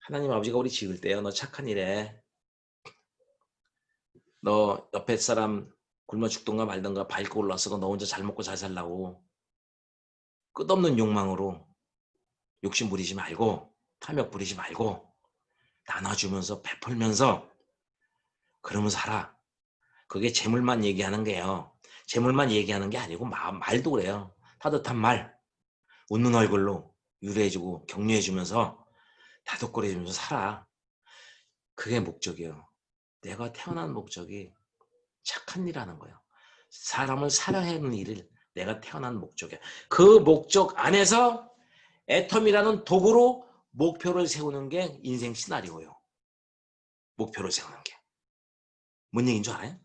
하나님 아버지가 우리 지을 때요. 너 착한 일에 너 옆에 사람 굶어 죽던가 말던가 밟고 올라서고 너 혼자 잘 먹고 잘 살라고 끝없는 욕망으로 욕심 부리지 말고 탐욕 부리지 말고 나눠주면서 베풀면서 그러면서 살아. 그게 재물만 얘기하는 게요. 재물만 얘기하는 게 아니고 말도 그래요. 따뜻한 말, 웃는 얼굴로 유래해주고 격려해주면서 다독거려주면서 살아. 그게 목적이에요. 내가 태어난 목적이 착한 일 하는 거예요. 사람을 사랑하는 일을 내가 태어난 목적이야. 그 목적 안에서 애텀이라는 도구로 목표를 세우는 게 인생 시나리오예요. 목표를 세우는 게. 뭔 얘기인 줄 알아요?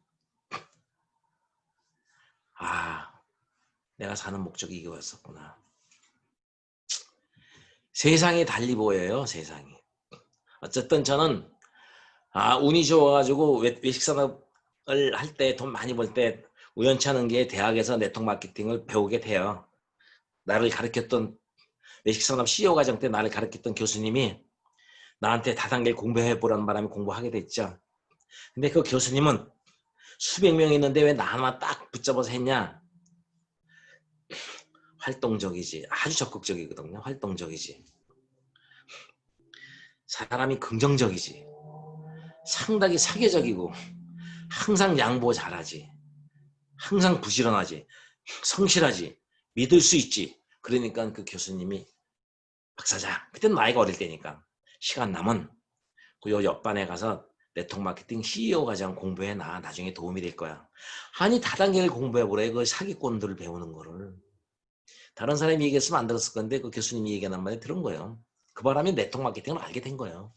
아, 내가 사는 목적이 이거였었구나. 세상이 달리 보여요. 세상이. 어쨌든 저는 운이 좋아가지고 외식산업을 할 때 돈 많이 벌 때 우연치 않은 게 대학에서 네트워크 마케팅을 배우게 돼요. 나를 가르쳤던 외식산업 CEO 과정 때 나를 가르쳤던 교수님이 나한테 다단계 공부해보라는 바람에 공부하게 됐죠. 근데 그 교수님은 수백 명 있는데 왜 나 하나 딱 붙잡아서 했냐? 활동적이지. 아주 적극적이거든요. 활동적이지. 사람이 긍정적이지. 상당히 사교적이고 항상 양보 잘하지. 항상 부지런하지. 성실하지. 믿을 수 있지. 그러니까 그 교수님이 박사장, 그때는 나이가 어릴 때니까 시간 남은 그 옆반에 가서 네트워크 마케팅 CEO 과정 공부해놔. 나중에 도움이 될 거야. 아니 다단계를 공부해보래. 그 사기꾼들을 배우는 거를. 다른 사람이 얘기했으면 안 들었을 건데 그 교수님이 얘기한 말에 들은 거예요. 그 바람에 네트워크 마케팅을 알게 된 거예요.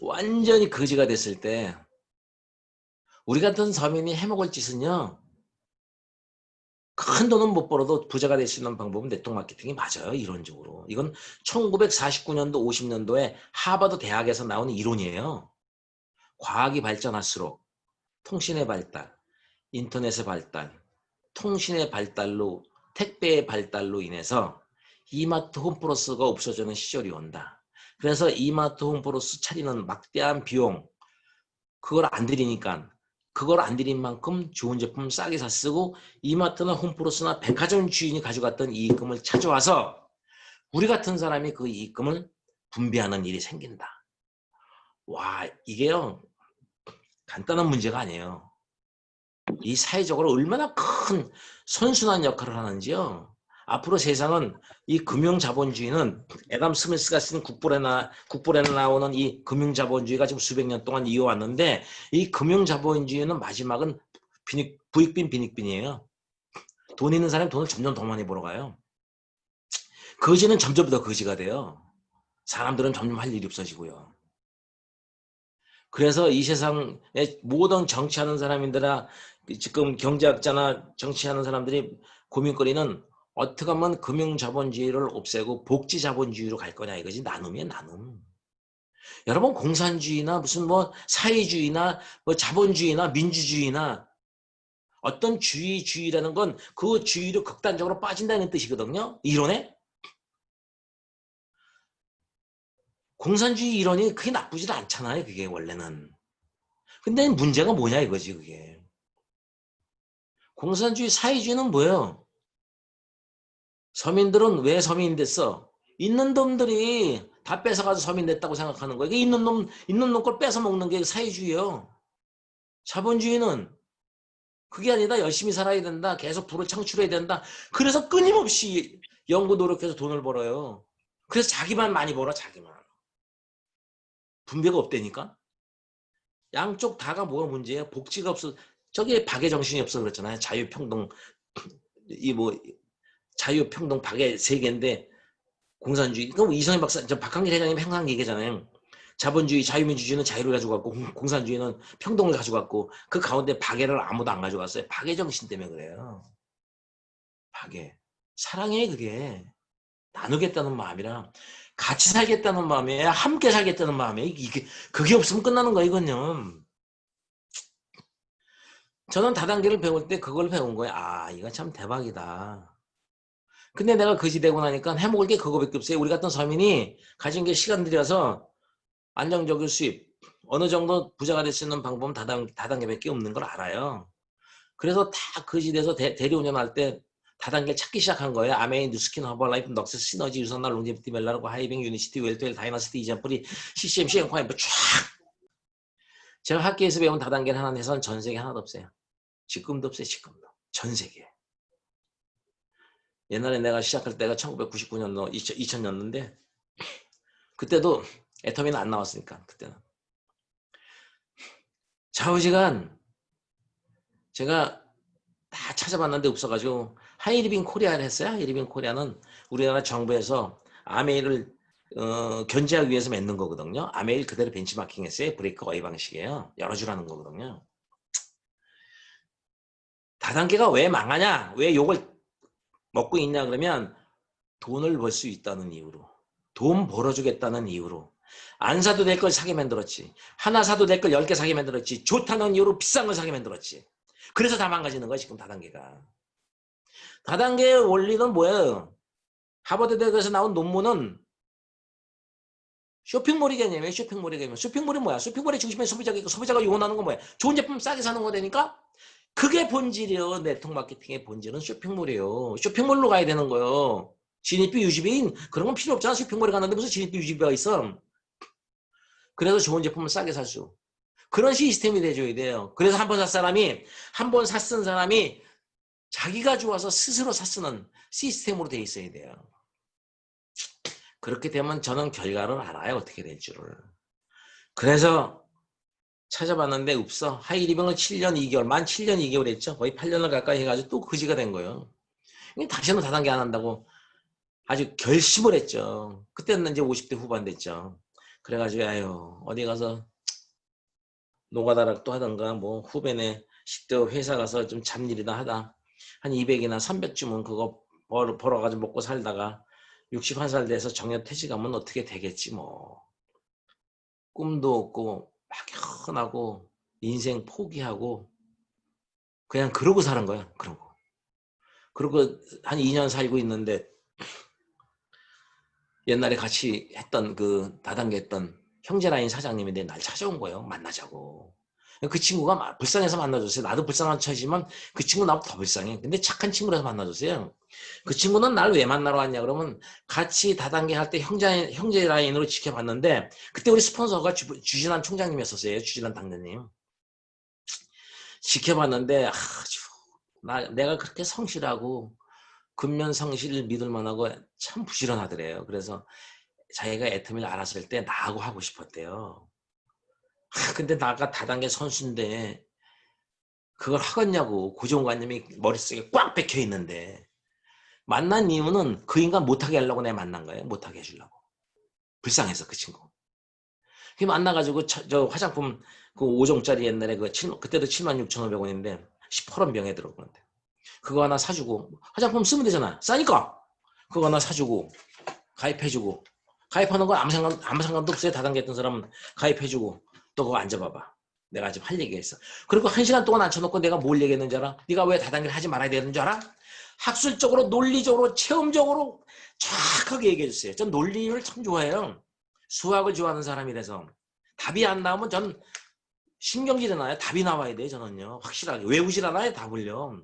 완전히 거지가 됐을 때 우리 같은 서민이 해먹을 짓은요. 큰 돈은 못 벌어도 부자가 될 수 있는 방법은 네트워크 마케팅이 맞아요. 이론적으로. 이건 1949년도 50년도에 하버드 대학에서 나온 이론이에요. 과학이 발전할수록 통신의 발달, 인터넷의 발달, 통신의 발달로 택배의 발달로 인해서 이마트 홈플러스가 없어지는 시절이 온다. 그래서 이마트 홈플러스 차리는 막대한 비용 그걸 안 들이니까 그걸 안 들인 만큼 좋은 제품 싸게 사 쓰고 이마트나 홈플러스나 백화점 주인이 가져갔던 이익금을 찾아와서 우리 같은 사람이 그 이익금을 분배하는 일이 생긴다. 와 이게요 간단한 문제가 아니에요. 이 사회적으로 얼마나 큰 선순환 역할을 하는지요. 앞으로 세상은 이 금융자본주의는 애담 스미스가 쓴 국볼에 나오는 이 금융자본주의가 지금 수백 년 동안 이어왔는데 이 금융자본주의는 마지막은 부익빈 빈익빈이에요. 돈 있는 사람이 돈을 점점 더 많이 벌어가요. 거지는 점점 더 거지가 돼요. 사람들은 점점 할 일이 없어지고요. 그래서 이 세상에 모든 정치하는 사람들이나 지금 경제학자나 정치하는 사람들이 고민거리는 어떻게 하면 금융자본주의를 없애고 복지자본주의로 갈 거냐 이거지. 나눔이야 나눔. 여러분 공산주의나 무슨 뭐 사회주의나 뭐 자본주의나 민주주의나 어떤 주의라는 건 그 주의로 극단적으로 빠진다는 뜻이거든요. 이론에. 공산주의 이론이 그게 나쁘지도 않잖아요. 그게 원래는. 근데 문제가 뭐냐 이거지 그게. 공산주의 사회주의는 뭐예요? 서민들은 왜 서민이 됐어? 있는 놈들이 다 뺏어가서 서민 됐다고 생각하는 거예요. 있는 놈 걸 뺏어 먹는 게 사회주의예요. 자본주의는 그게 아니다. 열심히 살아야 된다. 계속 부를 창출해야 된다. 그래서 끊임없이 연구 노력해서 돈을 벌어요. 그래서 자기만 많이 벌어 자기만. 분배가 없다니까. 양쪽 다가 뭐가 문제예요? 복지가 없어. 저게 박애 정신이 없어 그랬잖아요. 자유평등 이 뭐 자유평등 박애 세계인데 공산주의. 그럼 이성희 박사, 저 박한길 회장님 항상 얘기하잖아요. 자본주의, 자유민주주의는 자유를 가져갔고 공산주의는 평등을 가져갔고 그 가운데 박애를 아무도 안 가져갔어요. 박애 정신 때문에 그래요. 박애. 사랑해 그게. 나누겠다는 마음이라 같이 살겠다는 마음이에요. 함께 살겠다는 마음이에요. 그게 없으면 끝나는 거예요. 이건요. 저는 다단계를 배울 때 그걸 배운 거예요. 아 이거 참 대박이다. 근데 내가 거지 되고 나니까 해먹을 게 그거밖에 없어요. 우리 같은 서민이 가진 게 시간 들여서 안정적인 수입, 어느 정도 부자가 될 수 있는 방법은 다단계밖에 없는 걸 알아요. 그래서 다 거지돼서 대리운전할 때 다단계를 찾기 시작한 거예요. 아메인, 뉴스킨, 허벌라이프, 넉스, 시너지, 유선날, 롱제비티, 멜라르고, 하이빙, 유니시티, 웰트웰, 다이너스티, 이젠프리, CCM, CM코인 쫙. 제가 학교에서 배운 다단계를 하나 내선 전 세계 하나도 없어요. 지금도 없어요. 지금도. 전 세계. 옛날에 내가 시작할 때가 1999년도, 2000년도인데 그때도 애터미는 안 나왔으니까 그때는. 좌우지간 제가 다 찾아봤는데 없어가지고 하이리빙 코리아를 했어요. 하이리빙 코리아는 우리나라 정부에서 아메이를 견제하기 위해서 맺는 거거든요. 아메이를 그대로 벤치마킹 했어요. 브레이크 어이 방식이에요. 열어주라는 거거든요. 다단계가 왜 망하냐? 왜 욕을 먹고 있냐 그러면 돈을 벌 수 있다는 이유로. 돈 벌어주겠다는 이유로. 안 사도 될 걸 사게 만들었지. 하나 사도 될 걸 10개 사게 만들었지. 좋다는 이유로 비싼 걸 사게 만들었지. 그래서 다 망가지는 거야 지금 다단계가. 다단계의 원리는 뭐예요? 하버드 대학에서 나온 논문은 쇼핑몰이 개념이에요. 쇼핑몰이 개념. 쇼핑몰이 뭐야? 쇼핑몰의 중심에 소비자가 있고 소비자가 요원하는 건 뭐야? 좋은 제품 싸게 사는 거 되니까 그게 본질이에요. 네트워크 마케팅의 본질은 쇼핑몰이에요. 쇼핑몰로 가야 되는 거예요. 진입비, 유지비 그런 건 필요 없잖아. 쇼핑몰에 갔는데 무슨 진입비, 유지비가 있어. 그래서 좋은 제품을 싸게 살 수. 그런 시스템이 돼줘야 돼요. 그래서 한 번 살 사람이 한 번 샀은 사람이 자기가 좋아서 스스로 샀쓰는 시스템으로 돼 있어야 돼요. 그렇게 되면 저는 결과를 알아요. 어떻게 될 줄을. 그래서 찾아봤는데 없어. 하이리빙을 7년 2개월, 만 7년 2개월 했죠. 거의 8년을 가까이 해가지고 또 거지가 된 거예요. 다시는 다단계 안 한다고 아주 결심을 했죠. 그때는 이제 50대 후반 됐죠. 그래가지고 아유 어디 가서 노가다락도 하던가 뭐 후배네 10대 회사 가서 좀 잡일이나 하다 한 200이나 300주면 그거 벌어가지고 먹고 살다가 61살 돼서 정년 퇴직하면 어떻게 되겠지 뭐. 꿈도 없고 막연하고 인생 포기하고 그냥 그러고 사는 거야. 그러고 한 2년 살고 있는데 옛날에 같이 했던 그 다단계 했던 형제라인 사장님이 내 날 찾아온 거예요. 만나자고. 그 친구가 불쌍해서 만나줬어요. 나도 불쌍한 처지만 그 친구 나보다 더 불쌍해. 근데 착한 친구라서 만나줬어요. 그 친구는 날 왜 만나러 왔냐 그러면 같이 다단계 할 때 형제 라인으로 지켜봤는데 그때 우리 스폰서가 주진환 총장님이었었어요. 주진환 당대님. 지켜봤는데 내가 그렇게 성실하고 근면성실 믿을 만하고 참 부지런하더래요. 그래서 자기가 애터미를 알았을 때 나하고 하고 싶었대요. 근데 나가 다단계 선수인데 그걸 하겠냐고. 고정관념이 머릿속에 꽉 박혀 있는데 만난 이유는 그 인간 못하게 하려고 내가 만난 거예요. 못하게 해주려고. 불쌍해서 그 친구. 그 만나가지고 저 화장품 그 5종짜리 옛날에 그때도 76,500원인데 10%런 병에 들어오는데 그거 하나 사주고 화장품 쓰면 되잖아. 싸니까 그거 하나 사주고 가입해주고 가입하는 건 아무 상관도 없어요. 다단계 했던 사람은 가입해주고 또 그거 앉아봐봐. 내가 지금 할 얘기가 있어. 그리고 1시간 동안 앉혀놓고 내가 뭘 얘기했는지 알아? 네가 왜 다단계를 하지 말아야 되는 줄 알아? 학술적으로, 논리적으로, 체험적으로 정확하게 얘기해 주세요. 전 논리를 참 좋아해요. 수학을 좋아하는 사람이라서. 답이 안 나오면 전 신경질이 나요. 답이 나와야 돼요. 저는요. 확실하게. 외우질 않아요. 답을요.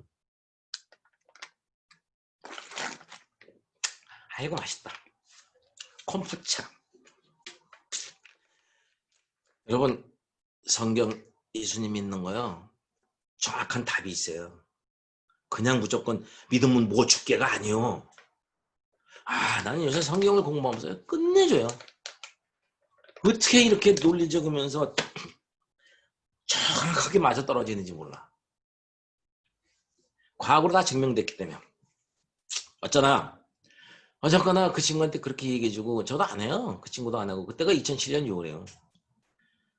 아이고 맛있다. 콤부차. 여러분 성경 예수님 믿는 거요. 정확한 답이 있어요. 그냥 무조건 믿으면 뭐 죽게가 아니요. 나는 요새 성경을 공부하면서 끝내줘요. 어떻게 이렇게 논리적이면서 정확하게 맞아떨어지는지 몰라. 과거로 다 증명됐기 때문에. 어쨌거나 그 친구한테 그렇게 얘기해주고 저도 안 해요. 그 친구도 안 하고. 그때가 2007년 6월이에요.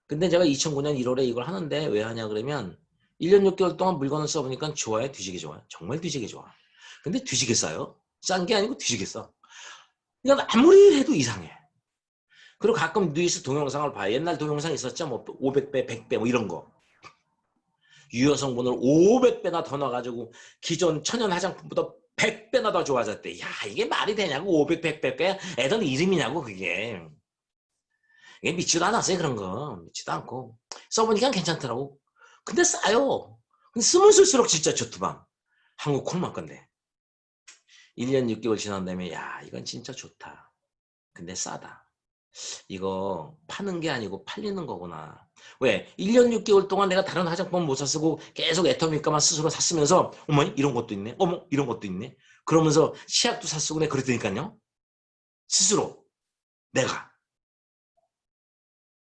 근데 제가 2009년 1월에 이걸 하는데 왜 하냐 그러면 1년 6개월 동안 물건을 써보니까 좋아요. 뒤지게 좋아요. 정말 뒤지게 좋아. 근데 뒤지게 싸요. 싼 게 아니고 뒤지게 싸. 그러니까 아무리 해도 이상해. 그리고 가끔 뉴스 동영상을 봐요. 옛날 동영상 있었죠. 뭐 500배, 100배 뭐 이런 거. 유효 성분을 500배나 더 넣어가지고 기존 천연 화장품보다 100배나 더 좋아졌대. 야 이게 말이 되냐고. 500, 100, 100배. 애들 이름이냐고 그게. 이게 믿지도 않았어요. 그런 거. 믿지도 않고. 써보니까 괜찮더라고. 근데 싸요. 근데 쓰면 쓸수록 진짜 좋더만. 한국 콜만 건데. 1년 6개월 지난 다음에 야 이건 진짜 좋다. 근데 싸다. 이거 파는 게 아니고 팔리는 거구나. 왜? 1년 6개월 동안 내가 다른 화장품 못 샀고 계속 애터미과만 스스로 샀으면서 어머 이런 것도 있네. 어머 이런 것도 있네. 그러면서 치약도 샀고 내가 그랬더니까요. 스스로 내가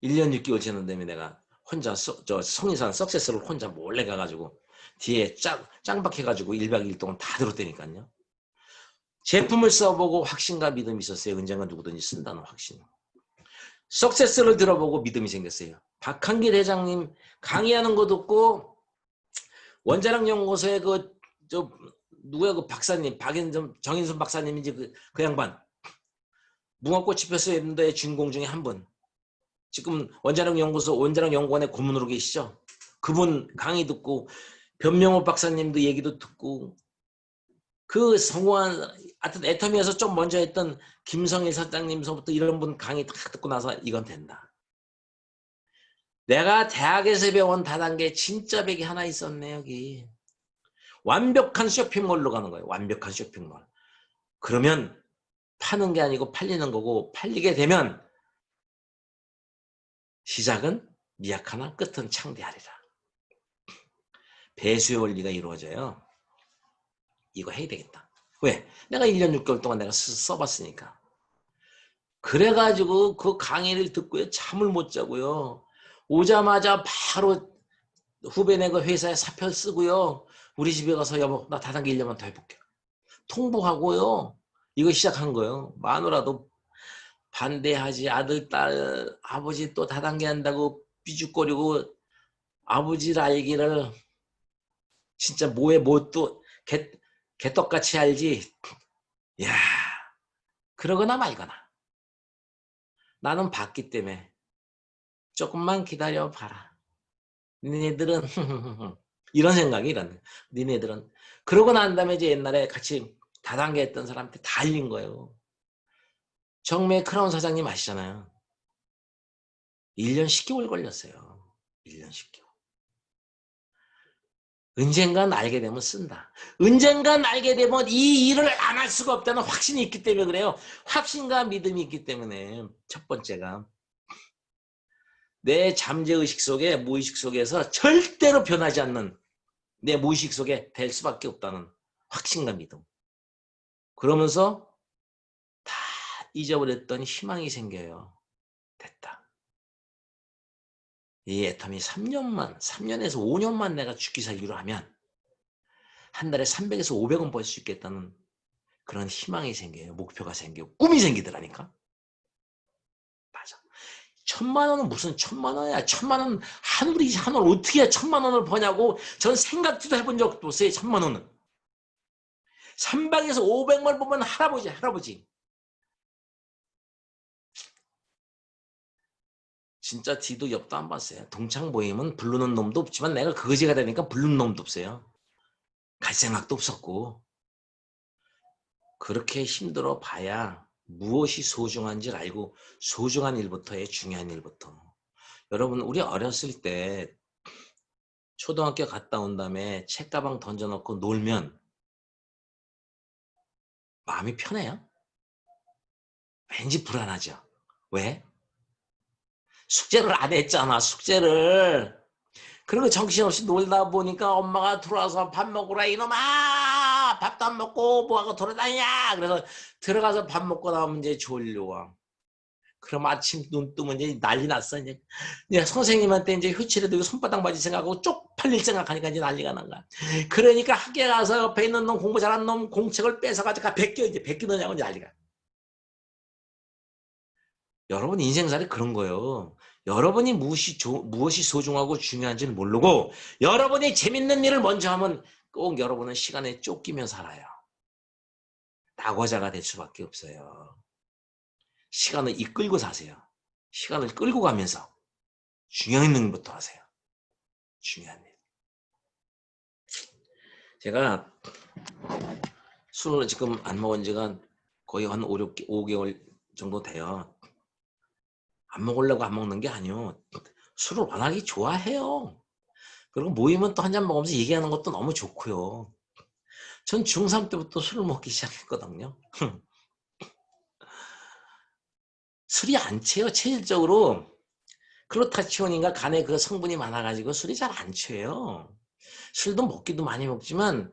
1년 6개월 지난 다음에 내가 혼자 성인산 석세스를 혼자 몰래 가가지고 뒤에 짱박해가지고 1박 2일 동안 다 들었다니까요. 제품을 써보고 확신과 믿음이 있었어요. 언젠가 누구든지 쓴다는 확신. 석세스를 들어보고 믿음이 생겼어요. 박한기 대장님 강의하는 거 듣고 원자력 연구소의 누구야 그 박사님 정인선 박사님인지 그 양반 무궁꽃이 폈어요 했는데 주인공 중에 한 분. 지금 원자력 연구원의 고문으로 계시죠. 그분 강의 듣고 변명호 박사님도 얘기도 듣고 그 성공한 하여튼 애터미에서 좀 먼저 했던 김성일 사장님서부터 이런 분 강의 다 듣고 나서 이건 된다. 내가 대학에서 배운 다단계 진짜 백이 하나 있었네 여기. 완벽한 쇼핑몰로 가는 거예요. 완벽한 쇼핑몰. 그러면 파는 게 아니고 팔리는 거고 팔리게 되면 시작은 미약하나 끝은 창대하리라. 배수의 원리가 이루어져요. 이거 해야 되겠다. 왜? 내가 1년 6개월 동안 내가 써봤으니까. 그래가지고 그 강의를 듣고요. 잠을 못 자고요. 오자마자 바로 후배네 그 회사에 사표 쓰고요. 우리 집에 가서 여보 나 다단계 1년만 더 해볼게. 통보하고요. 이거 시작한 거예요. 마누라도 반대하지. 아들, 딸, 아버지 또 다단계 한다고 삐죽거리고 아버지 알기를 진짜 뭐에 뭐 또 개떡같이 알지. 야 그러거나 말거나. 나는 봤기 때문에 조금만 기다려봐라. 니네들은 이런 생각이 이런. 니네들은 그러고 난 다음에 이제 옛날에 같이 다단계 했던 사람한테 다 알린 거예요. 정매 크라운 사장님 아시잖아요. 1년 10개월 걸렸어요. 1년 10개월. 언젠간 알게 되면 쓴다. 언젠간 알게 되면 이 일을 안 할 수가 없다는 확신이 있기 때문에 그래요. 확신과 믿음이 있기 때문에 첫 번째가 내 잠재의식 속에 무의식 속에서 절대로 변하지 않는 내 무의식 속에 될 수밖에 없다는 확신과 믿음. 그러면서 다 잊어버렸던 희망이 생겨요. 됐다. 이 애텀이 3년에서 5년만 내가 죽기 살기로 하면 한 달에 300에서 500원 벌 수 있겠다는 그런 희망이 생겨요. 목표가 생기고 꿈이 생기더라니까. 맞아. 1,000만 원은 무슨 1,000만 원이야. 1,000만 원 하늘이 하늘 어떻게 1,000만 원을 버냐고 전 생각도 해본 적도 없어요. 1,000만 원은. 300에서 500만 보면 할아버지. 진짜 뒤도 옆도 안 봤어요. 동창 모임은 부르는 놈도 없지만 내가 그거지가 되니까 부르는 놈도 없어요. 갈 생각도 없었고. 그렇게 힘들어 봐야 무엇이 소중한지를 알고 소중한 일부터 해. 중요한 일부터. 여러분 우리 어렸을 때 초등학교 갔다 온 다음에 책가방 던져놓고 놀면 마음이 편해요? 왠지 불안하죠. 왜? 숙제를 안 했잖아. 숙제를. 그리고 정신없이 놀다 보니까 엄마가 들어와서 밥 먹으라 이놈아, 밥도 안 먹고 뭐하고 돌아다니냐. 그래서 들어가서 밥 먹고 나오면 이제 졸려와. 그럼 아침 눈 뜨면 이제 난리 났어. 이제 선생님한테 이제 휴치를 들고 손바닥 맞을 생각하고 쪽팔릴 생각하니까 이제 난리가 난 거야. 그러니까 학교에 가서 옆에 있는 놈, 공부 잘하는 놈 공책을 뺏어가지고 베껴, 이제 베끼느냐고 난리가. 여러분 인생살이 그런 거예요. 여러분이 무엇이 소중하고 중요한지는 모르고 여러분이 재밌는 일을 먼저 하면 꼭 여러분은 시간에 쫓기며 살아요. 낙오자가 될 수밖에 없어요. 시간을 이끌고 사세요. 시간을 끌고 가면서 중요한 일부터 하세요. 중요한 일. 제가 술을 지금 안 먹은 지가 거의 한 5개월 정도 돼요. 안 먹으려고 안 먹는 게 아니요. 술을 워낙에 좋아해요. 그리고 모이면 또 한 잔 먹으면서 얘기하는 것도 너무 좋고요. 전 중3 때부터 술을 먹기 시작했거든요. 술이 안 채요. 체질적으로 클로타치온인가 간에 그 성분이 많아가지고 술이 잘 안 채요. 술도 먹기도 많이 먹지만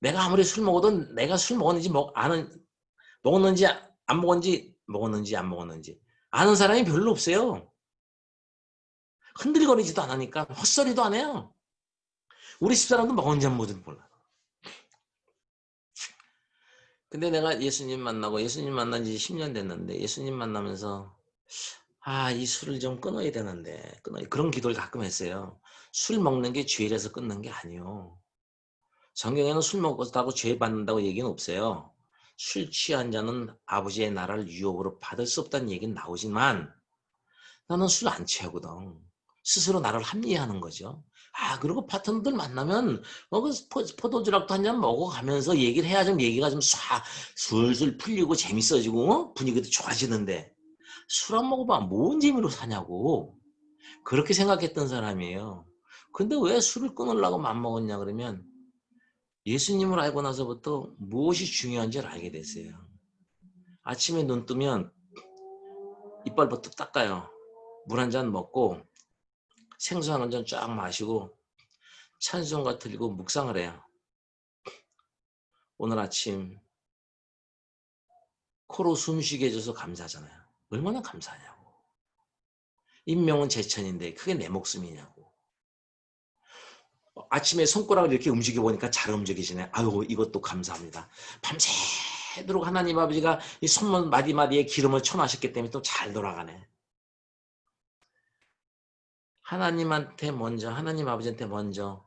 내가 아무리 술 먹어도 내가 술 먹었는지 먹었는지 안 먹었는지 아는 사람이 별로 없어요. 흔들거리지도 않으니까 헛소리도 안 해요. 우리 집사람도 먹었는지 안 먹었는지 몰라. 근데 내가 예수님 만난 지 10년 됐는데 예수님 만나면서 이 술을 좀 끊어야 되는데 그런 기도를 가끔 했어요. 술 먹는 게 죄라서 끊는 게 아니요. 성경에는 술 먹었다고 죄 받는다고 얘기는 없어요. 술 취한 자는 아버지의 나라를 유업으로 받을 수 없다는 얘기는 나오지만 나는 술 안 취하거든. 스스로 나를 합리화하는 거죠. 그리고 파트너들 만나면 그 포도주락도 한 잔 먹어가면서 얘기를 해야 좀 얘기가 좀 술술 풀리고 재밌어지고 분위기도 좋아지는데 술 안 먹어봐 뭔 재미로 사냐고 그렇게 생각했던 사람이에요. 근데 왜 술을 끊으려고 맘먹었냐 그러면 예수님을 알고 나서부터 무엇이 중요한지를 알게 됐어요. 아침에 눈 뜨면 이빨부터 닦아요. 물 한 잔 먹고 생수 한 잔 쫙 마시고 찬송가 틀고 묵상을 해요. 오늘 아침 코로 숨쉬게 해줘서 감사하잖아요. 얼마나 감사하냐고. 인명은 제천인데 그게 내 목숨이냐고. 아침에 손가락을 이렇게 움직여 보니까 잘 움직이시네. 아유 이것도 감사합니다. 밤새도록 하나님 아버지가 이 손만 마디마디에 기름을 쳐마셨기 때문에 또 잘 돌아가네. 하나님 아버지한테 먼저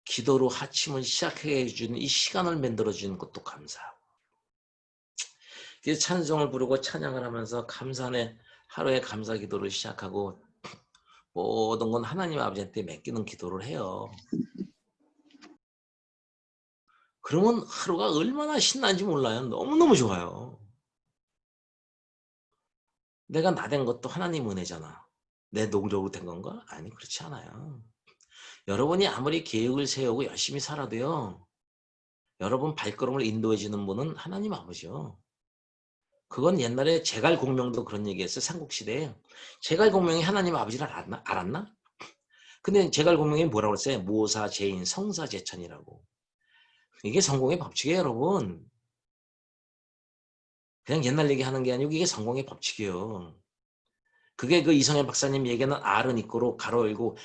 기도로 아침을 시작해 주는 이 시간을 만들어 주는 것도 감사하고. 그래서 찬송을 부르고 찬양을 하면서 감사의 하루의 감사 기도를 시작하고 모든 건 하나님 아버지한테 맡기는 기도를 해요. 그러면 하루가 얼마나 신난지 몰라요. 너무너무 좋아요. 내가 나된 것도 하나님 은혜잖아. 내 노력으로 된 건가? 아니 그렇지 않아요. 여러분이 아무리 계획을 세우고 열심히 살아도요. 여러분 발걸음을 인도해 주는 분은 하나님 아버지요. 그건 옛날에 제갈공명도 그런 얘기했어요. 삼국시대에. 제갈공명이 하나님 아버지를 알았나? 근데 제갈공명이 뭐라고 그랬어요? 모사제인 성사제천이라고. 이게 성공의 법칙이에요, 여러분. 그냥 옛날 얘기하는 게 아니고 이게 성공의 법칙이에요. 그게 그 이성현 박사님 얘기는 R은 이꼬로 가로 열고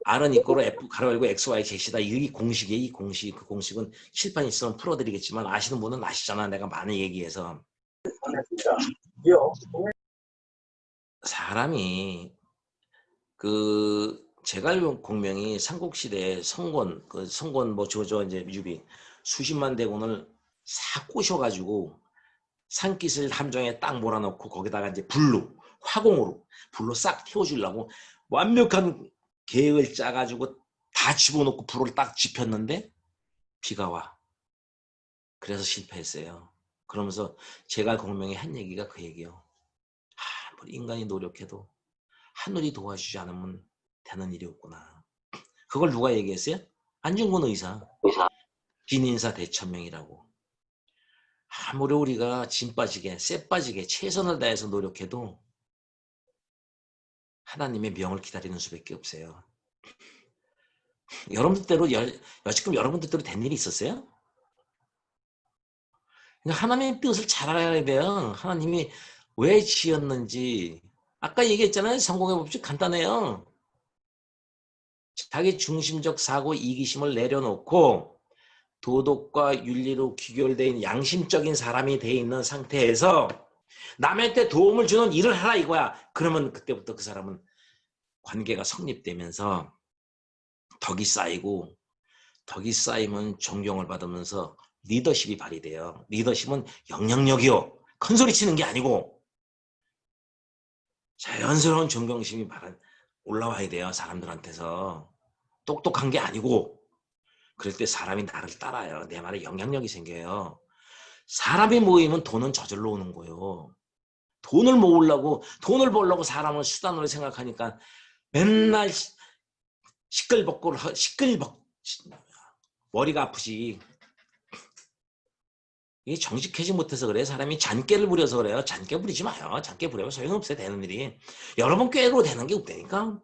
R은 이꼬로 F 가로 열고 XY 제시다. 이 공식이에요. 이 공식. 그 공식은 칠판 있으면 풀어드리겠지만 아시는 분은 아시잖아. 내가 많이 얘기해서. 사람이 그 제갈공명이 삼국시대에 성권 뭐 조조 이제 유비 수십만 대군을 싹 꼬셔가지고 산깃을 함정에 딱 몰아넣고 거기다가 이제 불로 화공으로 불로 싹 태워주려고 완벽한 계획을 짜가지고 다 집어넣고 불을 딱 지폈는데 비가 와. 그래서 실패했어요. 그러면서 제가 공명히 한 얘기가 그 얘기예요. 아무리 인간이 노력해도 하늘이 도와주지 않으면 되는 일이 없구나. 그걸 누가 얘기했어요? 안중근 의사. 빈인사 대천명이라고. 아무리 우리가 진 빠지게 쎄 빠지게 최선을 다해서 노력해도 하나님의 명을 기다리는 수밖에 없어요. 여러분들대로 여지껏 여러분들대로 된 일이 있었어요? 하나님의 뜻을 잘 알아야 돼요. 하나님이 왜 지었는지. 아까 얘기했잖아요. 성공의 법칙 간단해요. 자기 중심적 사고 이기심을 내려놓고 도덕과 윤리로 귀결되어 있는 양심적인 사람이 되어 있는 상태에서 남한테 도움을 주는 일을 하라 이거야. 그러면 그때부터 그 사람은 관계가 성립되면서 덕이 쌓이고 덕이 쌓이면 존경을 받으면서 리더십이 발휘돼요. 리더십은 영향력이요. 큰 소리 치는 게 아니고 자연스러운 존경심이 올라와야 돼요. 사람들한테서. 똑똑한 게 아니고 그럴 때 사람이 나를 따라요. 내 말에 영향력이 생겨요. 사람이 모이면 돈은 저절로 오는 거예요. 돈을 벌려고 사람을 수단으로 생각하니까 맨날 시끌벅 머리가 아프지. 이게 정직하지 못해서 그래. 사람이 잔꾀를 부려서 그래요. 잔꾀 부리지 마요. 잔꾀 부리면 소용없어요. 되는 일이. 여러 번 꾀로 되는 게 없다니까.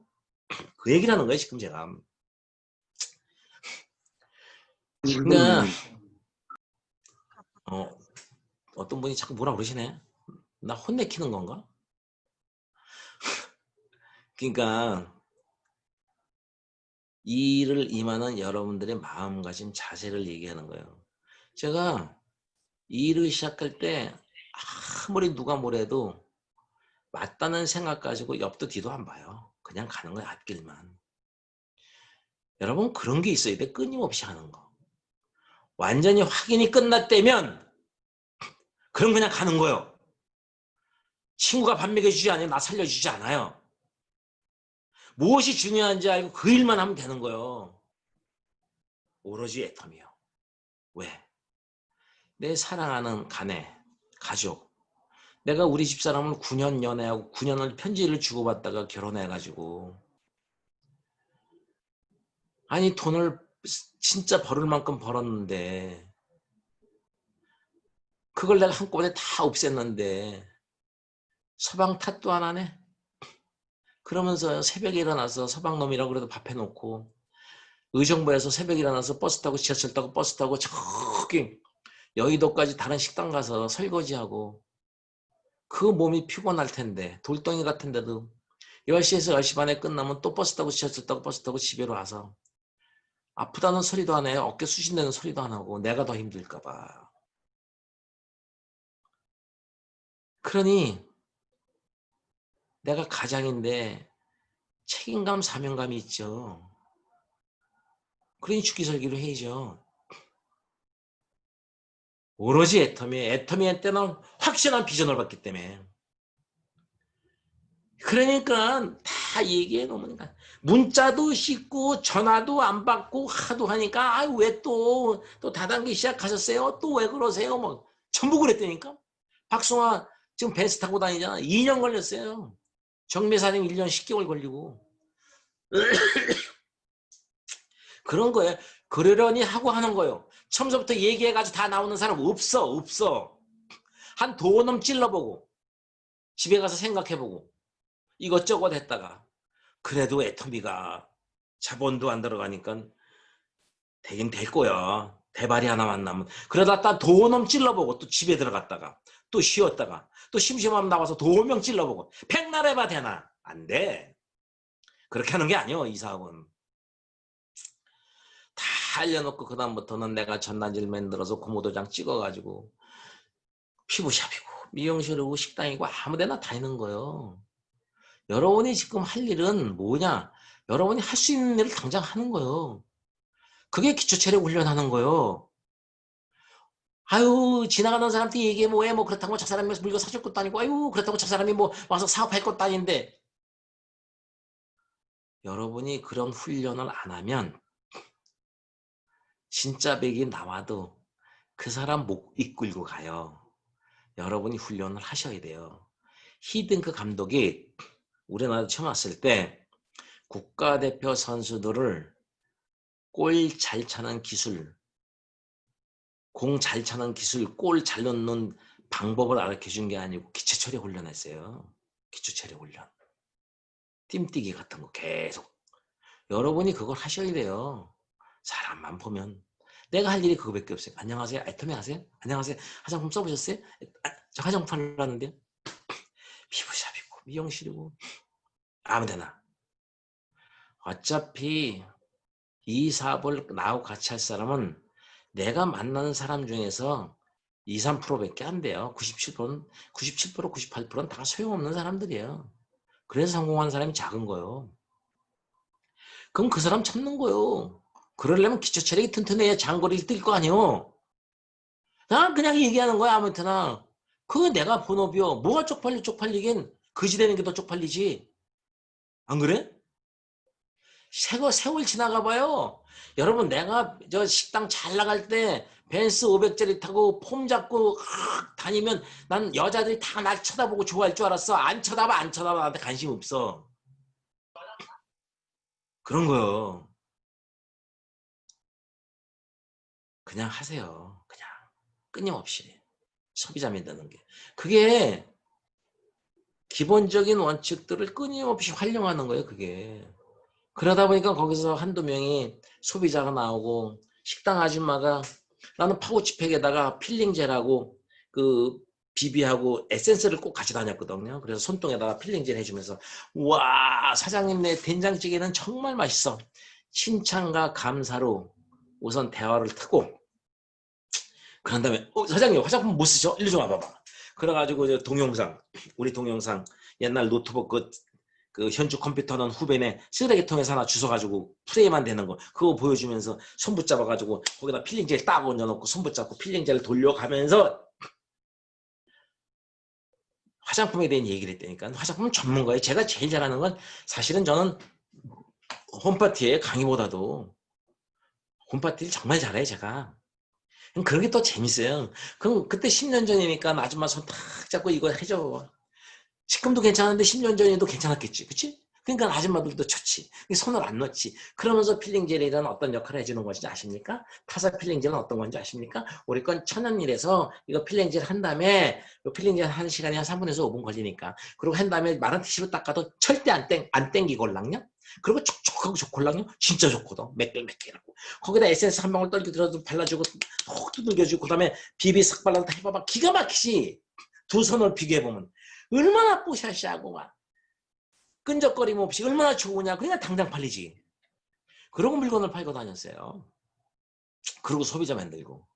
그 얘기를 하는 거예요. 지금 제가. 그러니까 어떤 분이 자꾸 뭐라 그러시네. 나 혼내키는 건가? 그러니까 이 일을 임하는 여러분들의 마음가짐 자세를 얘기하는 거예요. 제가 이 일을 시작할 때 아무리 누가 뭐래도 맞다는 생각 가지고 옆도 뒤도 안 봐요. 그냥 가는 거야. 앞길만. 여러분 그런 게 있어야 돼. 끊임없이 하는 거. 완전히 확인이 끝났다면 그럼 그냥 가는 거예요. 친구가 밥 먹여주지 않아요. 나 살려주지 않아요. 무엇이 중요한지 알고 그 일만 하면 되는 거예요. 오로지 애텀이요. 왜? 내 사랑하는 가네, 가족. 내가 우리 집사람을 9년 연애하고 9년을 편지를 주고받다가 결혼해가지고 아니 돈을 진짜 벌을 만큼 벌었는데 그걸 내가 한꺼번에 다 없앴는데 서방 탓도 안 하네. 그러면서 새벽에 일어나서 서방놈이라고 그래도 밥 해놓고 의정부에서 새벽에 일어나서 버스 타고 지하철 타고 버스 타고 저기 여의도까지 다른 식당 가서 설거지하고 그 몸이 피곤할 텐데 돌덩이 같은데도 10시에서 10시 반에 끝나면 또 버스 타고 지하철 타고 버스 타고 집에로 와서 아프다는 소리도 안 해요. 어깨 쑤신다는 소리도 안 하고 내가 더 힘들까 봐. 그러니 내가 가장인데 책임감 사명감이 있죠. 그러니 죽기살기로 해야죠. 오로지 애터미의 때는 확실한 비전을 봤기 때문에. 그러니까 다 얘기해 놓으니까 문자도 씻고 전화도 안 받고 하도 하니까 왜 또 다단계 시작하셨어요? 또 왜 그러세요? 뭐 전부 그랬다니까. 박승화 지금 벤츠 타고 다니잖아. 2년 걸렸어요. 정매사님 1년 10개월 걸리고. 그런 거예요. 그러려니 하고 하는 거예요. 처음부터 얘기해가지고 다 나오는 사람 없어. 한 도넘 찔러보고 집에 가서 생각해보고 이것저것 했다가 그래도 애터미가 자본도 안 들어가니까 되긴 될 거야. 대발이 하나 만나면. 그러다 도넘 찔러보고 또 집에 들어갔다가 또 쉬었다가 또 심심하면 나와서 도명 찔러보고 백날 해봐 되나? 안 돼. 그렇게 하는 게 아니야. 이 사업은. 다 알려놓고 그 다음부터는 내가 전단지를 만들어서 고무도장 찍어가지고 피부샵이고 미용실이고 식당이고 아무데나 다니는 거예요. 여러분이 지금 할 일은 뭐냐? 여러분이 할 수 있는 일을 당장 하는 거예요. 그게 기초체력 훈련하는 거예요. 아유 지나가는 사람한테 얘기해 뭐해 뭐 그렇다고 저 사람이 물건 사줄 것도 아니고 아유 그렇다고 저 사람이 뭐 와서 사업할 것도 아닌데 여러분이 그런 훈련을 안 하면 진짜 백이 나와도 그 사람 못 이끌고 가요. 여러분이 훈련을 하셔야 돼요. 히딩크 감독이 우리나라 처음 왔을 때 국가대표 선수들을 골 잘 차는 기술, 공 잘 차는 기술, 골 잘 넣는 방법을 알려준 게 아니고 기초체력 훈련했어요. 기초체력 훈련. 뜀뛰기 같은 거 계속. 여러분이 그걸 하셔야 돼요. 사람만 보면. 내가 할 일이 그거밖에 없어요. 안녕하세요. 애터미 하세요? 안녕하세요. 화장품 써보셨어요? 저 화장품 하려고 하는데요. 피부샵이고 미용실이고 아무데나. 어차피 이 사업을 나하고 같이 할 사람은 내가 만나는 사람 중에서 2, 3%밖에 안 돼요. 97%는 98%는 다 소용없는 사람들이에요. 그래서 성공한 사람이 작은 거예요. 그럼 그 사람 찾는 거예요. 그러려면 기초 체력이 튼튼해야 장거리를 뛸 거 아니에요. 난 그냥 얘기하는 거야 아무튼 그거 내가 본업이요. 뭐가 쪽팔리긴 그지 되는 게 더 쪽팔리지. 안 그래? 세월 지나가 봐요. 여러분 내가 저 식당 잘 나갈 때 벤츠 500짜리 타고 폼 잡고 다니면 난 여자들이 다 날 쳐다보고 좋아할 줄 알았어. 안 쳐다봐 안 쳐다봐 나한테 관심 없어. 그런 거요. 그냥 하세요. 그냥 끊임없이 소비자 만드는 게. 그게 기본적인 원칙들을 끊임없이 활용하는 거예요. 그게. 그러다 보니까 거기서 한두 명이 소비자가 나오고 식당 아줌마가 나는 파우치팩에다가 필링젤하고 그 비비하고 에센스를 꼭 같이 다녔거든요. 그래서 손등에다가 필링젤 해주면서 와 사장님네 된장찌개는 정말 맛있어. 칭찬과 감사로 우선 대화를 트고 그런 다음에 사장님 화장품 못 쓰죠? 일로 좀 와봐봐. 그래가지고 동영상 우리 동영상 옛날 노트북 그 현주 컴퓨터는 후배네 쓰레기통에서 하나 주워가지고 프레임만 되는 거 그거 보여주면서 손 붙잡아가지고 거기다 필링젤 딱 얹어놓고 손 붙잡고 필링젤을 돌려가면서 화장품에 대한 얘기를 했다니까. 화장품은 전문가예요. 제가 제일 잘하는 건 사실은 저는 홈파티에 강의보다도 홈파티를 정말 잘해요 제가. 그런 게 또 재밌어요. 그럼 그때 10년 전이니까 아줌마 손 탁 잡고 이거 해줘. 지금도 괜찮은데 10년 전에도 괜찮았겠지. 그치? 그러니까 아줌마들도 좋지. 손을 안 넣지. 그러면서 필링젤이라는 어떤 역할을 해주는 것인지 아십니까? 타사 필링젤은 어떤 건지 아십니까? 우리 건 천연일에서 이거 필링젤 한 다음에 필링젤 하는 시간이 한 3분에서 5분 걸리니까 그리고 한 다음에 마른 티슈로 닦아도 절대 안 땡기걸랑요? 그리고 촉촉하고 좋걸랑요? 진짜 좋거든. 매끌매끌하고. 거기다 에센스 한 방울 떨기 들어도 발라주고 톡 두들겨주고 그 다음에 비비 싹 발라서 해봐봐. 기가 막히지. 두 손을 비교해보면. 얼마나 뽀샤시하고 막 끈적거림 없이 얼마나 좋으냐. 그러니까 당장 팔리지. 그러고 물건을 팔고 다녔어요. 그리고 소비자 만들고.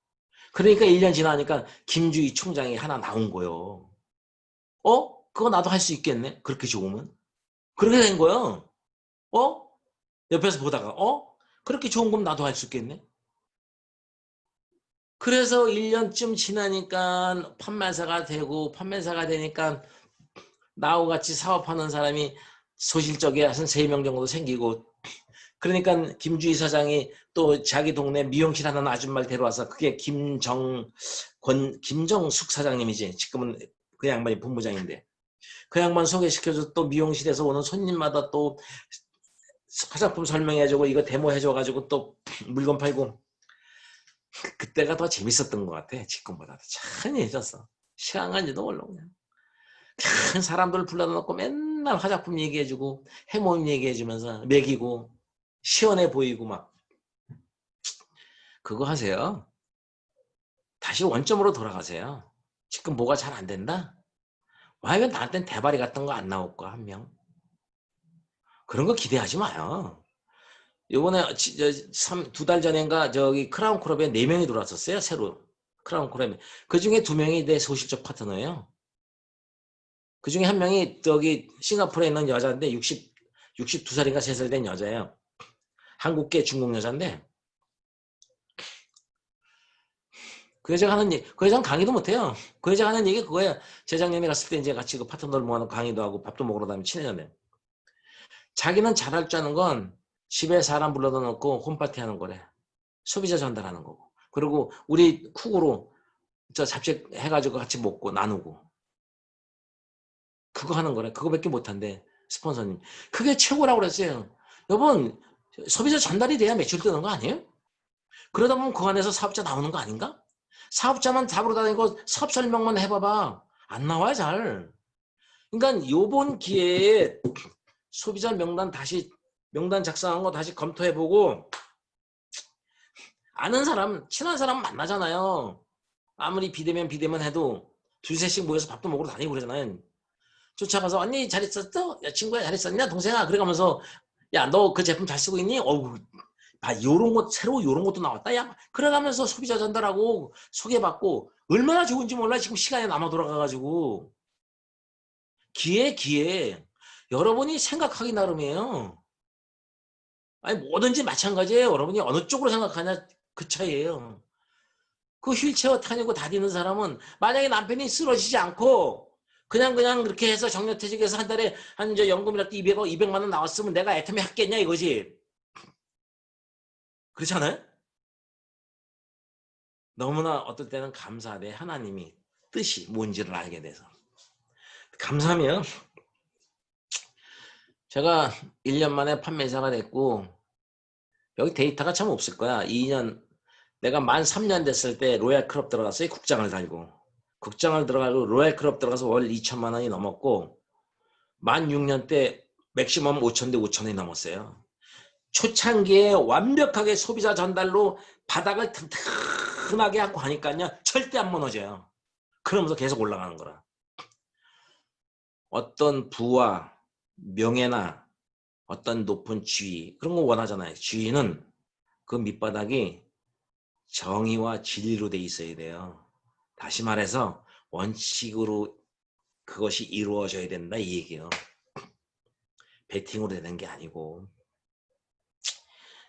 그러니까 1년 지나니까 김주희 총장이 하나 나온 거예요. 그거 나도 할 수 있겠네. 그렇게 좋으면. 그렇게 된 거예요. 어? 옆에서 보다가 그렇게 좋은 거면 나도 할 수 있겠네. 그래서 1년쯤 지나니까 판매사가 되니까 나하고 같이 사업하는 사람이 소실적에 한 3명 정도 생기고 그러니까 김주희 사장이 또 자기 동네 미용실 하는 아줌마를 데려와서 그게 김정숙 사장님이지. 지금은 그 양반이 본부장인데 그 양반 소개시켜서 또 미용실에서 오는 손님마다 또 화장품 설명해주고 이거 데모해줘가지고 또 물건 팔고 그때가 더 재밌었던 것 같아. 지금보다 참 예졌어. 시간 간지도 몰라 그냥. 큰 사람들 불러다 놓고 맨날 화장품 얘기해주고 해모임 얘기해주면서 먹이고 시원해 보이고 막 그거 하세요. 다시 원점으로 돌아가세요. 지금 뭐가 잘 안 된다? 왜 나한테는 대바리 같은 거 안 나올까 한 명? 그런 거 기대하지 마요. 요번에 2달 전인가 저기 크라운 클럽에 4명이 들어왔었어요. 새로 크라운 클럽에. 그중에 2명이 내 소실적 파트너예요. 그중에 한 명이 저기 싱가포르에 있는 여자인데 62살인가 3살 된 여자예요. 한국계 중국 여자인데 그 여자가 하는 얘기, 그 여자는 강의도 못해요. 그 여자가 하는 얘기 그거예요. 재작년에 갔을 때 이제 같이 그 파트너를 모아놓고 강의도 하고 밥도 먹으러 다니면 친해졌네. 자기는 잘할 줄 아는 건 집에 사람 불러다 놓고 홈파티 하는 거래. 소비자 전달하는 거고. 그리고 우리 쿡으로 저 잡채 해가지고 같이 먹고 나누고. 그거 하는 거래. 그거밖에 못한대. 스폰서님. 그게 최고라고 그랬어요. 여러분, 소비자 전달이 돼야 매출 뜨는 거 아니에요? 그러다 보면 그 안에서 사업자 나오는 거 아닌가? 사업자만 잡으러 다니고 사업 설명만 해봐봐. 안 나와요, 잘. 그러니까 요번 기회에 소비자 명단 작성한 거 다시 검토해보고 아는 사람, 친한 사람 만나잖아요. 아무리 비대면 해도 두세씩 모여서 밥도 먹으러 다니고 그러잖아요. 쫓아가서 언니 잘 있었어? 야 친구야 잘 있었냐? 동생아 그래가면서 야 너 그 제품 잘 쓰고 있니? 어우 요런 것 새로 요런 것도 나왔다 야 그래가면서 소비자 전달하고 소개받고 얼마나 좋은지 몰라. 지금 시간이 남아 돌아가가지고 기회 여러분이 생각하기 나름이에요. 아니 뭐든지 마찬가지예요. 여러분이 어느 쪽으로 생각하냐 그 차이예요. 그 휠체어 타니고 다니는 사람은 만약에 남편이 쓰러지지 않고 그냥 그렇게 해서 정년퇴직해서 한 달에 한 이제 연금이랄 때 200만 원 나왔으면 내가 애터미 했겠냐 이거지. 그렇잖아요? 너무나 어떨 때는 감사하대. 하나님이 뜻이 뭔지를 알게 돼서. 감사하면 제가 1년 만에 판매사가 됐고 여기 데이터가 참 없을 거야. 2년 내가 만 3년 됐을 때 로얄 클럽 들어갔어요. 국장을 달고. 국장을 들어가고 로얄 클럽 들어가서 월 2천만 원이 넘었고 만 6년 때 맥시멈 5천 대 5천이 넘었어요. 초창기에 완벽하게 소비자 전달로 바닥을 튼튼하게 하고 하니까요. 절대 안 무너져요. 그러면서 계속 올라가는 거라. 어떤 부와 명예나 어떤 높은 지위 그런 거 원하잖아요. 지위는 그 밑바닥이 정의와 진리로 돼 있어야 돼요. 다시 말해서 원칙으로 그것이 이루어져야 된다 이 얘기예요. 베팅으로 되는 게 아니고.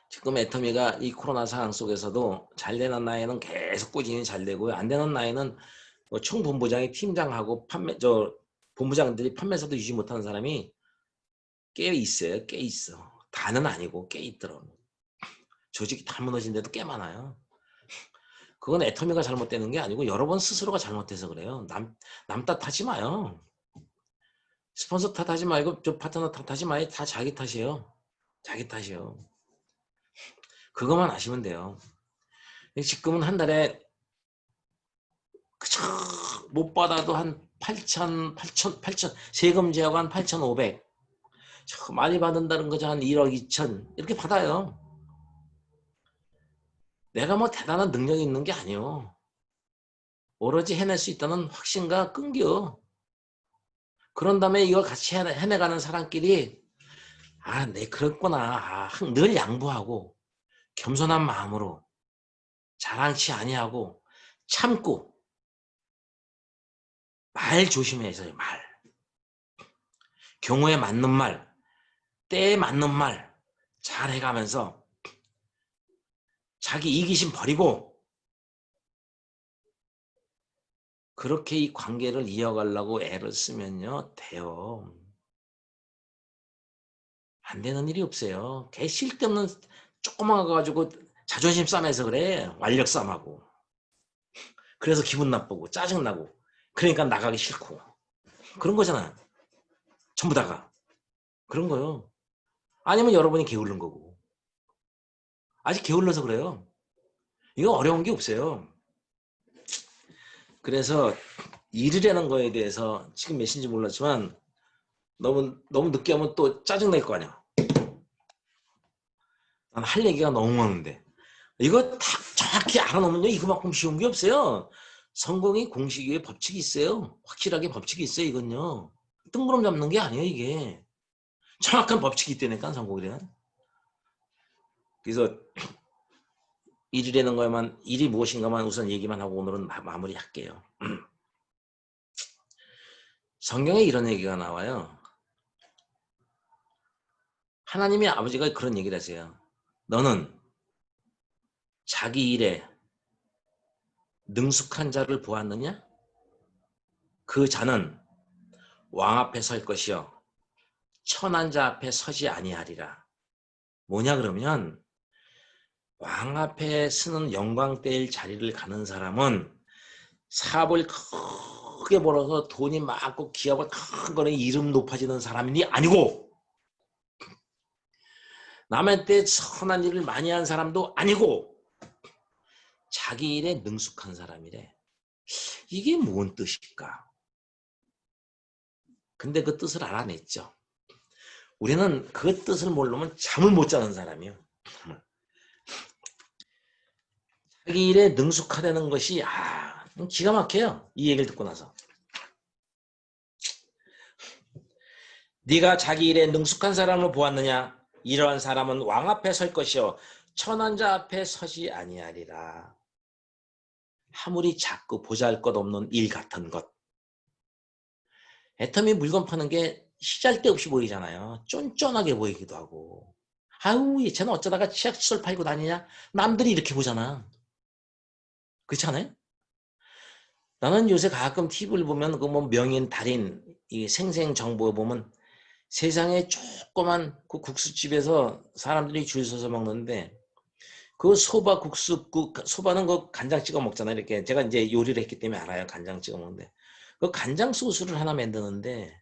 지금 애터미가 이 코로나 상황 속에서도 잘 되는 나이는 계속 꾸준히 잘 되고요. 안 되는 나이는 뭐 총본부장이 팀장하고 본부장들이 판매사도 유지 못하는 사람이 꽤 있어요. 꽤 있어. 다는 아니고 꽤 있더라고. 조직이 다 무너진 데도 꽤 많아요. 그건 애터미가 잘못되는 게 아니고 여러분 스스로가 잘못돼서 그래요. 남 탓하지 마요. 스폰서 탓하지 말고 저 파트너 탓하지 마요. 다 자기 탓이에요. 자기 탓이에요. 그것만 아시면 돼요. 지금은 한 달에 그저 못 받아도 한 8천 세금 제하고 한 8,500 많이 받는다는 거죠. 한 1억 2천 이렇게 받아요. 내가 뭐 대단한 능력이 있는 게 아니요. 오로지 해낼 수 있다는 확신과 끈기요. 그런 다음에 이걸 같이 해내가는 사람끼리 내 그랬구나. 늘 양보하고 겸손한 마음으로 자랑치 아니하고 참고 말 조심해서요. 말. 경우에 맞는 말, 때에 맞는 말 잘 해가면서 자기 이기심 버리고 그렇게 이 관계를 이어가려고 애를 쓰면요. 돼요. 안 되는 일이 없어요. 걔 쓸데없는 조그만 거 가지고 자존심 싸움해서 그래. 완력 싸움하고. 그래서 기분 나쁘고 짜증나고 그러니까 나가기 싫고 그런 거잖아. 전부 다가. 그런 거요. 아니면 여러분이 게으른 거고. 아직 게을러서 그래요. 이거 어려운 게 없어요. 그래서 일이라는 거에 대해서 지금 몇 시인지 몰랐지만 너무 늦게 하면 또 짜증날 거 아니야. 난 할 얘기가 너무 많은데 이거 다 정확히 알아놓으면요 이거만큼 쉬운 게 없어요. 성공이 공식 위에 법칙이 있어요. 확실하게 법칙이 있어요. 이건요 뜬구름 잡는 게 아니에요. 이게 정확한 법칙이 있다니까 성공이란. 그래서 일이라는 거에만 일이 무엇인가만 우선 얘기만 하고 오늘은 마무리할게요. 성경에 이런 얘기가 나와요. 하나님의 아버지가 그런 얘기를 하세요. 너는 자기 일에 능숙한 자를 보았느냐? 그 자는 왕 앞에 설 것이요 천한 자 앞에 서지 아니하리라. 뭐냐 그러면 왕 앞에 서는 영광대일 자리를 가는 사람은 사업을 크게 벌어서 돈이 많고 기업을 큰 거는 이름 높아지는 사람이 아니고 남한테 선한 일을 많이 한 사람도 아니고 자기 일에 능숙한 사람이래. 이게 뭔 뜻일까? 근데 그 뜻을 알아냈죠. 우리는 그 뜻을 모르면 잠을 못 자는 사람이에요. 자기 일에 능숙하다는 것이 기가 막혀요. 이 얘기를 듣고 나서. 네가 자기 일에 능숙한 사람을 보았느냐? 이러한 사람은 왕 앞에 설 것이요 천한 자 앞에 서지 아니하리라. 아무리 작고 보잘것없는 일 같은 것. 애터미 물건 파는 게 시잘데없이 보이잖아요. 쫀쫀하게 보이기도 하고. 아유 쟤는 어쩌다가 치약시설 팔고 다니냐? 남들이 이렇게 보잖아. 그렇지 않아요? 나는 요새 가끔 TV를 보면 그 뭐 명인 달인 이 생생정보에 보면 세상에 조그만 그 국수집에서 사람들이 줄 서서 먹는데 그 소바 국수 그 소바는 그 간장 찍어 먹잖아요. 이렇게 제가 이제 요리를 했기 때문에 알아요. 간장 찍어 먹는데 그 간장 소스를 하나 만드는데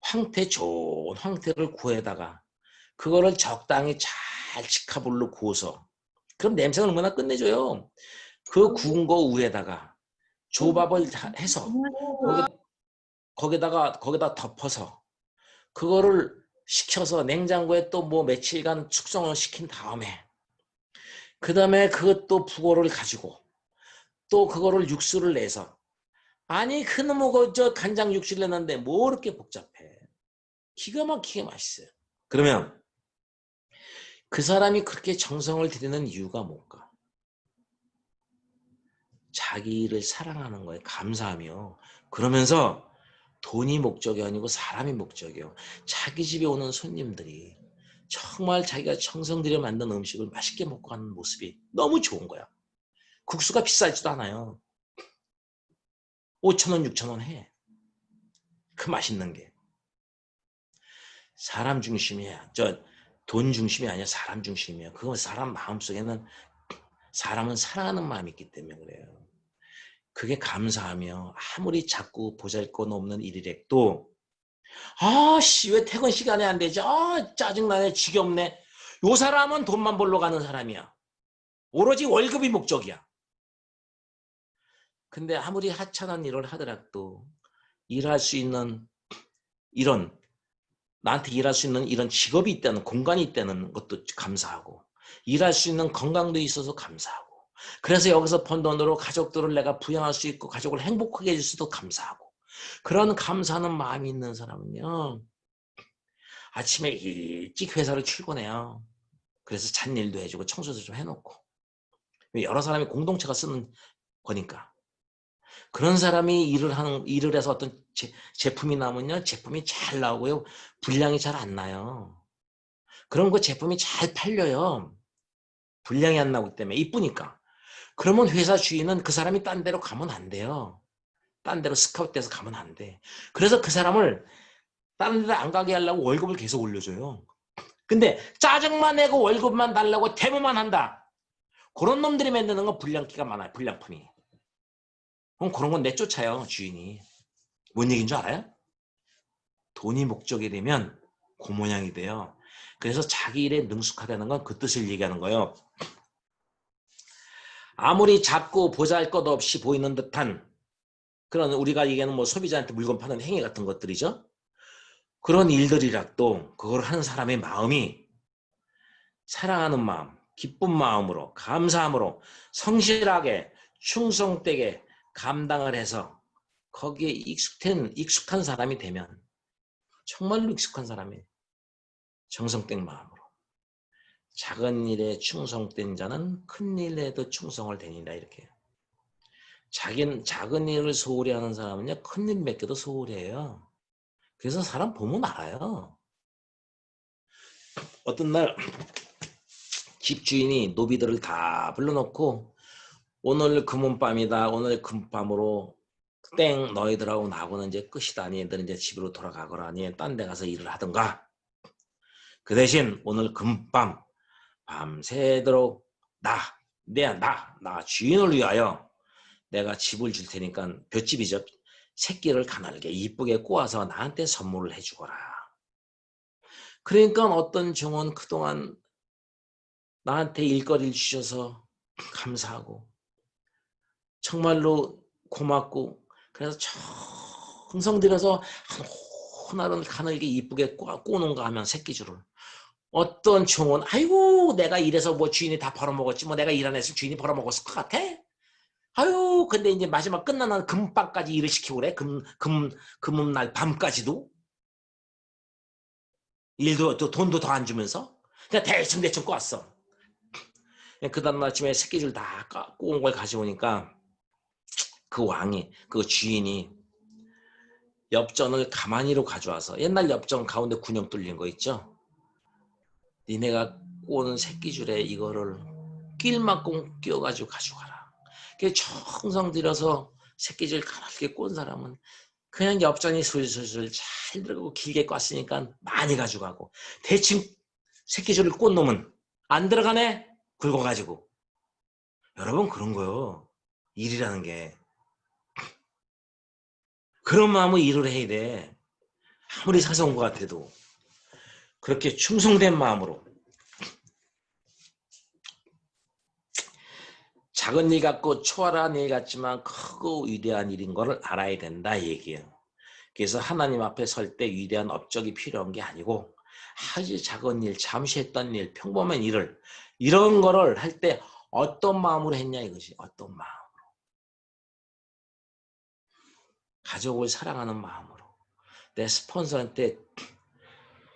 황태 좋은 황태를 구해다가 그거를 적당히 잘 직화불로 구워서 그럼 냄새가 얼마나 끝내줘요. 그 구운 거 위에다가 조밥을 해서 거기다 덮어서 그거를 식혀서 냉장고에 또 뭐 며칠간 숙성을 시킨 다음에 그 다음에 그것도 부고를 가지고 또 그거를 육수를 내서 아니 그놈의 저 간장 육수를 내는데 뭐 이렇게 복잡해. 기가 막히게 맛있어요. 그러면 그 사람이 그렇게 정성을 들이는 이유가 뭘까? 자기를 사랑하는 거에 감사하며 그러면서 돈이 목적이 아니고 사람이 목적이에요. 자기 집에 오는 손님들이 정말 자기가 정성 들여 만든 음식을 맛있게 먹고 가는 모습이 너무 좋은 거야. 국수가 비싸지도 않아요. 5,000원, 6,000원 해. 그 맛있는 게. 사람 중심이야. 돈 중심이 아니라 사람 중심이야. 그건 사람 마음속에는 사람은 사랑하는 마음이 있기 때문에 그래요. 그게 감사하며 아무리 작고 보잘것없는 일이라도 아씨 왜 퇴근 시간에 안 되지? 짜증나네 지겹네. 요 사람은 돈만 벌러 가는 사람이야. 오로지 월급이 목적이야. 근데 아무리 하찮은 일을 하더라도 일할 수 있는 이런 나한테 일할 수 있는 이런 직업이 있다는 공간이 있다는 것도 감사하고 일할 수 있는 건강도 있어서 감사하고 그래서 여기서 번 돈으로 가족들을 내가 부양할 수 있고 가족을 행복하게 해줄 수도 감사하고 그런 감사하는 마음이 있는 사람은요 아침에 일찍 회사를 출근해요. 그래서 잔일도 해주고 청소도 좀 해놓고 여러 사람이 공동체가 쓰는 거니까 그런 사람이 일을 해서 어떤 제품이 나오면요 제품이 잘 나오고요 분량이 잘 안 나요. 그런 거 제품이 잘 팔려요. 분량이 안 나오기 때문에 이쁘니까. 그러면 회사 주인은 그 사람이 딴 데로 가면 안 돼요. 딴 데로 스카웃돼서 가면 안 돼. 그래서 그 사람을 다른 데로 안 가게 하려고 월급을 계속 올려줘요. 근데 짜증만 내고 월급만 달라고 대모만 한다. 그런 놈들이 만드는 건 불량기가 많아요. 불량품이. 그럼 그런 건 내쫓아요. 주인이. 뭔 얘기인 줄 알아요? 돈이 목적이 되면 그 모양이 돼요. 그래서 자기 일에 능숙하다는 건 그 뜻을 얘기하는 거예요. 아무리 작고 보잘것없이 보이는 듯한 그런 우리가 얘기하는 뭐 소비자한테 물건 파는 행위 같은 것들이죠. 그런 일들이라도 그걸 하는 사람의 마음이 사랑하는 마음, 기쁜 마음으로 감사함으로 성실하게 충성되게 감당을 해서 거기에 익숙한 사람이 되면 정말로 익숙한 사람이 정성된 마음으로 작은 일에 충성된 자는 큰 일에도 충성을 다니라 이렇게 자기는 작은 일을 소홀히 하는 사람은요 큰 일 맡겨도 소홀히 해요. 그래서 사람 보면 알아요. 어떤 날 집주인이 노비들을 다 불러놓고 오늘 금은밤이다. 오늘 금밤으로 땡 너희들하고 나하고는 이제 끝이다. 니네들은 이제 집으로 돌아가거라. 니네 딴 데 가서 일을 하든가. 그 대신 오늘 금밤 밤새도록 나 주인을 위하여 내가 집을 줄 테니까 볏집이죠. 새끼를 가늘게 이쁘게 꼬아서 나한테 선물을 해주거라. 그러니까 어떤 정원 그동안 나한테 일거리를 주셔서 감사하고 정말로 고맙고 그래서 정성 들여서 한 호날은 가늘게 이쁘게 꼬는가 하면 새끼줄을 어떤 종은 아이고 내가 이래서 뭐 주인이 다 벌어먹었지 뭐 내가 일 안 했으면 주인이 벌어먹었을 것 같아? 아유 근데 이제 마지막 끝나는 금밤까지 일을 시키고 그래 금날 밤까지도 일도 또 돈도 더 안 주면서 그냥 대충 꼬았어. 그 다음 아침에 새끼줄 다 꼬은 걸 가져오니까 그 왕이 그 주인이 엽전을 가만히로 가져와서 옛날 엽전 가운데 군용 뚫린 거 있죠? 니네가 꼬는 새끼줄에 이거를 낄만큼 끼워가지고 가져가라. 정성 들여서 새끼줄 가볍게 꼰 사람은 그냥 엽전이 술술술 잘 들어가고 길게 꽈으니까 많이 가져가고 대충 새끼줄을 꼰 놈은 안 들어가네? 굵어가지고. 여러분 그런 거요. 일이라는 게. 그런 마음으로 일을 해야 돼. 아무리 사서온 것 같아도. 그렇게 충성된 마음으로. 작은 일 같고 초월한 일 같지만 크고 위대한 일인 거를 알아야 된다 얘기예요. 그래서 하나님 앞에 설 때 위대한 업적이 필요한 게 아니고 아주 작은 일, 잠시 했던 일, 평범한 일을 이런 거를 할 때 어떤 마음으로 했냐 이것이. 어떤 마음. 가족을 사랑하는 마음으로. 내 스폰서한테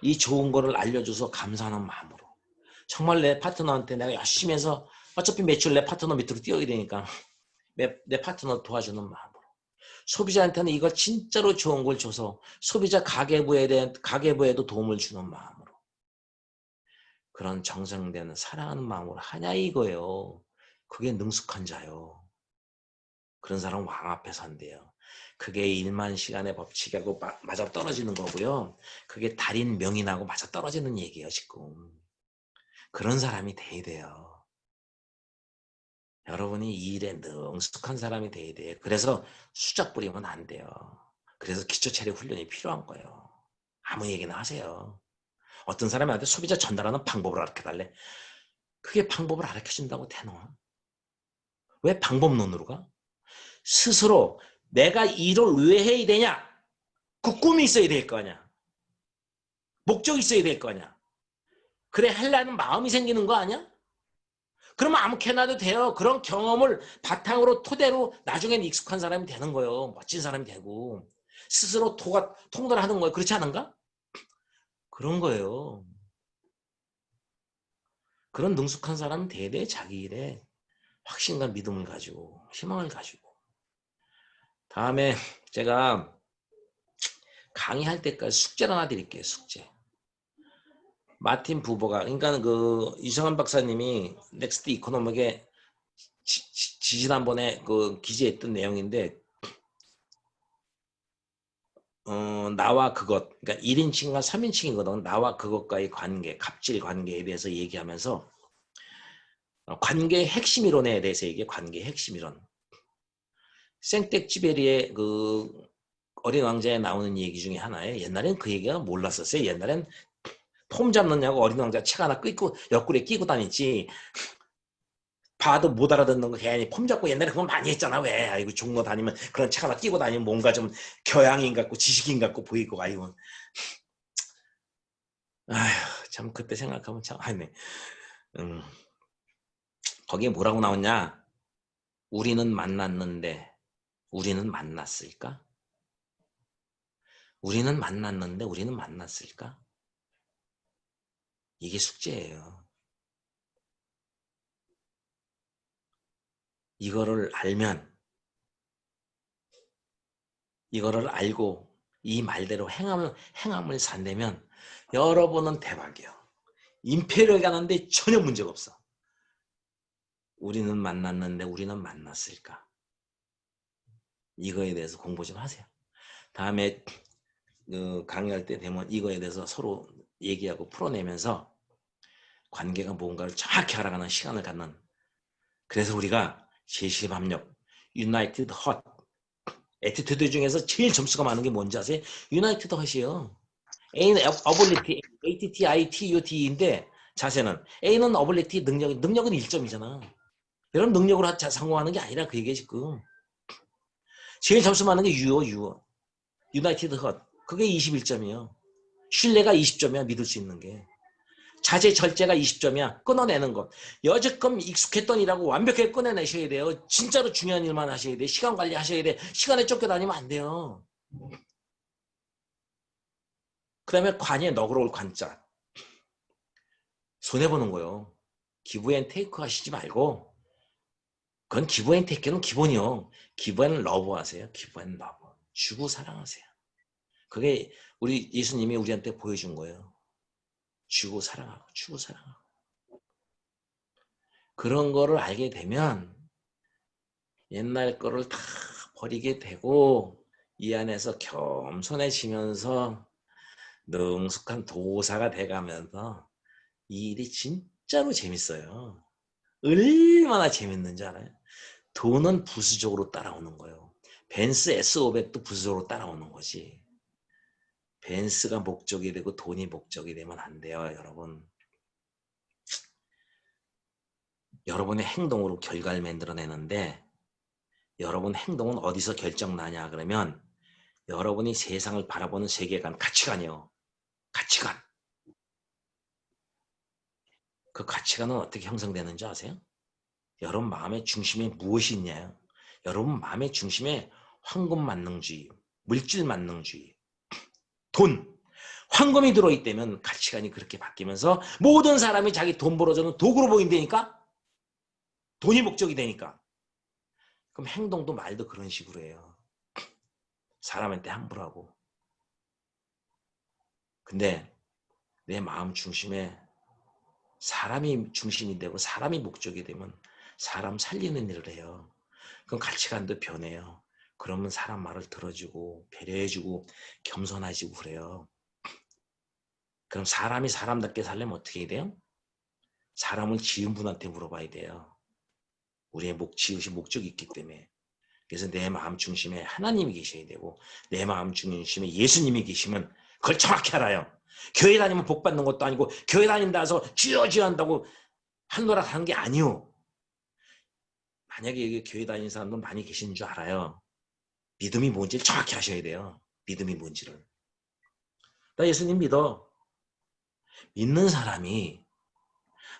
이 좋은 거를 알려줘서 감사하는 마음으로. 정말 내 파트너한테 내가 열심히 해서 어차피 매출 내 파트너 밑으로 뛰어야 되니까 내 파트너 도와주는 마음으로. 소비자한테는 이걸 진짜로 좋은 걸 줘서 소비자 가계부에도 도움을 주는 마음으로. 그런 정성되는 사랑하는 마음으로 하냐 이거예요. 그게 능숙한 자요. 그런 사람 왕 앞에 선대요. 그게 1만 시간의 법칙하고 맞아 떨어지는 거고요. 그게 달인 명인하고 맞아 떨어지는 얘기예요 지금. 그런 사람이 돼야 돼요. 여러분이 이 일에 능숙한 사람이 돼야 돼요. 그래서 수작 부리면 안 돼요. 그래서 기초체력 훈련이 필요한 거예요. 아무 얘기나 하세요. 어떤 사람한테 소비자 전달하는 방법을 가르쳐달래. 그게 방법을 가르쳐준다고 되나? 왜 방법론으로 가? 스스로 내가 일을 왜 해야 되냐? 그 꿈이 있어야 될 거 아니야. 목적이 있어야 될 거 아니야. 그래 하려는 마음이 생기는 거 아니야? 그러면 아무렇게나 해도 돼요. 그런 경험을 바탕으로 토대로 나중엔 익숙한 사람이 되는 거예요. 멋진 사람이 되고 스스로 통달하는 거예요. 그렇지 않은가? 그런 거예요. 그런 능숙한 사람은 대대 자기 일에 확신과 믿음을 가지고 희망을 가지고. 다음에 제가 강의할 때까지 숙제를 하나 드릴게요. 숙제. 마틴 부버가 그러니까 그 이성환 박사님이 넥스트 이코노믹에 지지난번에 그 기재했던 내용인데 나와 그것 그러니까 1인칭과 3인칭이거든. 나와 그것과의 관계, 갑질 관계에 대해서 얘기하면서 관계의 핵심 이론에 대해서 얘기해. 관계의 핵심 이론. 생텍쥐베리의 그 어린 왕자에 나오는 얘기 중에 하나에 옛날엔 그 얘기가 몰랐었어요. 옛날엔 폼 잡느냐고 어린 왕자 책 하나 끌고 옆구리에 끼고 다니지. 봐도 못 알아듣는 거 괜히 폼 잡고 옛날에 그건 많이 했잖아. 왜? 아이고 종로 다니면 그런 책 하나 끼고 다니면 뭔가 좀 교양인 같고 지식인 같고 보이고 아이고. 아휴 참 그때 생각하면 참 아네. 거기에 뭐라고 나왔냐? 우리는 만났는데 우리는 만났을까? 우리는 만났는데 우리는 만났을까? 이게 숙제예요. 이거를 알면 이거를 알고 이 말대로 행함을 산다면 여러분은 대박이에요. 임페리얼 가는데 전혀 문제가 없어. 우리는 만났는데 우리는 만났을까? 이거에 대해서 공부 좀 하세요. 다음에 강의할 때 되면 이거에 대해서 서로 얘기하고 풀어내면서 관계가 뭔가를 정확히 알아가는 시간을 갖는, 그래서 우리가 제시합력, 유나이티드 헛, 애티튜드 중에서 제일 점수가 많은 게 뭔지 아세요? 유나이티드 헛이에요. A는 어빌리티, ATTITUT인데 자세는 A는 어빌리티, 능력은 1점이잖아. 여러분 능력으로 성공하는 게 아니라 그 얘기야 지금. 제일 점수 많은 게 유나이티드 헛. 그게 21점이에요. 신뢰가 20점이야. 믿을 수 있는 게. 자제 절제가 20점이야. 끊어내는 것. 여지껏 익숙했던 일하고 완벽하게 끊어내셔야 돼요. 진짜로 중요한 일만 하셔야 돼. 시간 관리하셔야 돼. 시간에 쫓겨다니면 안 돼요. 그 다음에 관이 너그러울 관자. 손해보는 거요. 기브앤테이크 하시지 말고, 그건 기브앤테이크는 기본이요. 기브앤 러브 하세요. 기브앤 러브. 주고 사랑하세요. 그게 우리 예수님이 우리한테 보여준 거예요. 주고 사랑하고 주고 사랑하고. 그런 거를 알게 되면 옛날 거를 다 버리게 되고 이 안에서 겸손해지면서 능숙한 도사가 돼가면서 이 일이 진짜로 재밌어요. 얼마나 재밌는지 알아요? 돈은 부수적으로 따라오는 거예요. 벤츠 S500도 부수적으로 따라오는 거지. 벤츠가 목적이 되고 돈이 목적이 되면 안 돼요, 여러분. 여러분의 행동으로 결과를 만들어내는데 여러분 행동은 어디서 결정나냐 그러면 여러분이 세상을 바라보는 세계관, 가치관이요. 가치관. 그 가치관은 어떻게 형성되는지 아세요? 여러분 마음의 중심에 무엇이 있냐요? 여러분 마음의 중심에 황금 만능주의, 물질 만능주의, 돈, 황금이 들어있다면 가치관이 그렇게 바뀌면서 모든 사람이 자기 돈 벌어주는 도구로 보인다니까? 돈이 목적이 되니까. 그럼 행동도 말도 그런 식으로 해요. 사람한테 함부로 하고. 근데 내 마음 중심에 사람이 중심이 되고 사람이 목적이 되면 사람 살리는 일을 해요. 그럼 가치관도 변해요. 그러면 사람 말을 들어주고 배려해주고 겸손해지고 그래요. 그럼 사람이 사람답게 살려면 어떻게 해야 돼요? 사람을 지은 분한테 물어봐야 돼요. 우리의 지으신 목적이 있기 때문에. 그래서 내 마음 중심에 하나님이 계셔야 되고 내 마음 중심에 예수님이 계시면 그걸 정확히 알아요. 교회 다니면 복 받는 것도 아니고 교회 다닌다 해서 주여 한다고 하노락 하는 게 아니오. 만약에 여기 교회 다니는 사람들 많이 계시는 줄 알아요. 믿음이 뭔지를 정확히 아셔야 돼요. 믿음이 뭔지를. 나 예수님 믿어. 믿는 사람이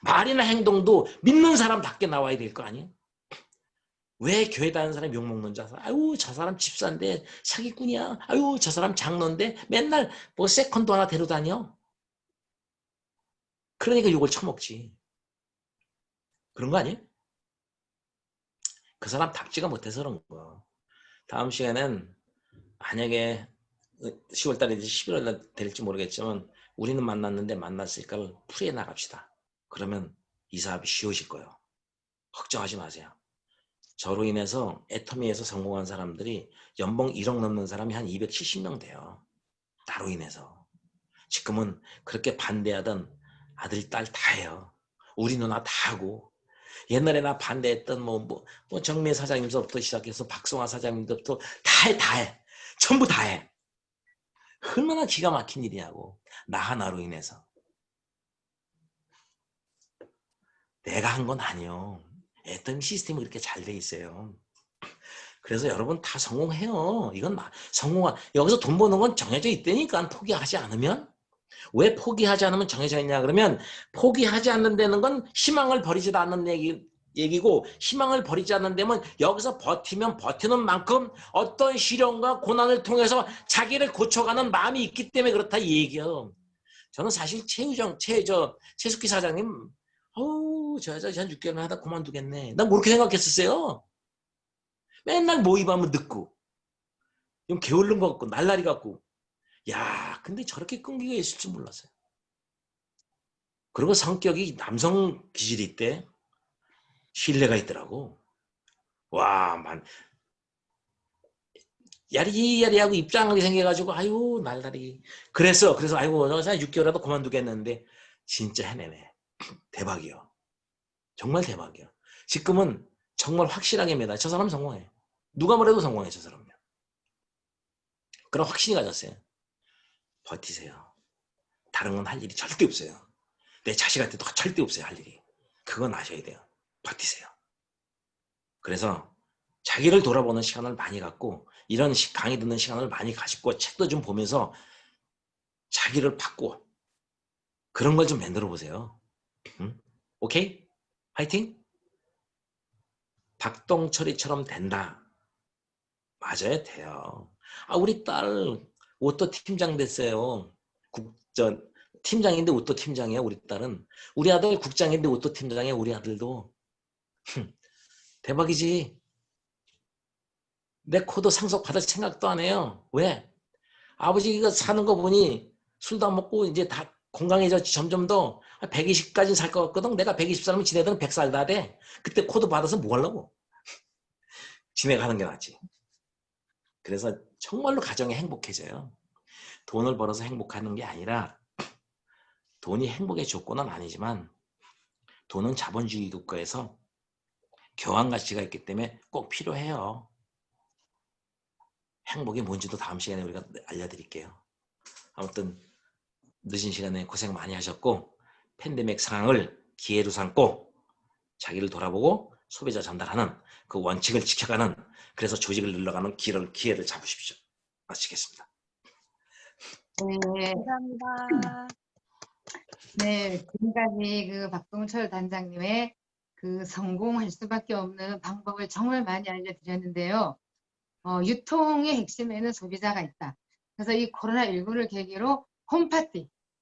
말이나 행동도 믿는 사람답게 나와야 될 거 아니에요? 왜 교회 다니는 사람이 욕먹는 줄 알아? 아유 저 사람 집사인데 사기꾼이야. 아유 저 사람 장로인데 맨날 뭐 세컨드 하나 데려다녀. 그러니까 욕을 처먹지. 그런 거 아니에요? 그 사람 답지가 못해서 그런 거야. 다음 시간엔 만약에 10월달인지 11월달 될지 모르겠지만 우리는 만났는데 만났을까를 풀이해 나갑시다. 그러면 이 사업이 쉬워질 거예요. 걱정하지 마세요. 저로 인해서 애터미에서 성공한 사람들이 연봉 1억 넘는 사람이 한 270명 돼요. 나로 인해서. 지금은 그렇게 반대하던 아들, 딸 다 해요. 우리 누나 다 하고. 옛날에 나 반대했던 뭐 정매 사장님부터 시작해서 박성화 사장님부터 다 해, 다 해. 전부 다 해. 얼마나 기가 막힌 일이냐고. 나 하나로 인해서. 내가 한 건 아니요. 애터미 시스템이 그렇게 잘 돼 있어요. 그래서 여러분 다 성공해요. 이건 여기서 돈 버는 건 정해져 있다니까. 포기하지 않으면. 왜 포기하지 않으면 정해져 있냐 그러면 포기하지 않는다는 건 희망을 버리지도 않는 얘기고 희망을 버리지 않는다면 여기서 버티면 버티는 만큼 어떤 시련과 고난을 통해서 자기를 고쳐가는 마음이 있기 때문에 그렇다 이 얘기예요. 저는 사실 최숙기 사장님 저 여자 한 6개월 하다 그만두겠네. 난 그렇게 생각했었어요. 맨날 모임하면 늦고 좀 게으른 것 같고 날라리 같고 야 근데 저렇게 끈기가 있을 줄 몰랐어요. 그리고 성격이 남성 기질이 있대. 신뢰가 있더라고. 와, 야리야리하고 입장하게 생겨가지고 아유 날다리. 그래서 아이고 저 6개월이라도 그만두겠는데 진짜 해내네. 대박이요. 정말 대박이요. 지금은 정말 확실하게 매다. 저 사람 성공해. 누가 뭐래도 성공해 저 사람은. 그런 확신이 가졌어요. 버티세요. 다른 건 할 일이 절대 없어요. 내 자식한테도 절대 없어요 할 일이. 그건 아셔야 돼요. 버티세요. 그래서 자기를 돌아보는 시간을 많이 갖고 이런 강의 듣는 시간을 많이 가지고 책도 좀 보면서 자기를 바꾸어 그런 걸 좀 만들어 보세요. 응? 오케이? 화이팅? 박동철이처럼 된다. 맞아요, 돼요. 아, 우리 딸 오토 팀장 됐어요. 국전 팀장인데 오토 팀장이야, 우리 딸은. 우리 아들 국장인데 오토 팀장이야, 우리 아들도. 대박이지. 내 코드 상속 받을 생각도 안 해요. 왜? 아버지가 사는 거 보니 술도 안 먹고 이제 다 건강해졌지. 점점 더 120까지 살 것 같거든. 내가 120 살면 지네들은 100 살다 돼. 그때 코드 받아서 뭐 하려고. 지네가 하는 게 낫지. 그래서 정말로 가정이 행복해져요. 돈을 벌어서 행복하는 게 아니라 돈이 행복의 조건은 아니지만 돈은 자본주의 국가에서 교환 가치가 있기 때문에 꼭 필요해요. 행복이 뭔지도 다음 시간에 우리가 알려드릴게요. 아무튼 늦은 시간에 고생 많이 하셨고 팬데믹 상황을 기회로 삼고 자기를 돌아보고 소비자 전달하는 그 원칙을 지켜가는 그래서 조직을 늘려가는 기회를 잡으십시오. 마치겠습니다. 네, 감사합니다. 네, 지금까지 그 박동철 단장님의 그 성공할 수밖에 없는 방법을 정말 많이 알려드렸는데요. 유통의 핵심에는 소비자가 있다. 그래서 이 코로나19를 계기로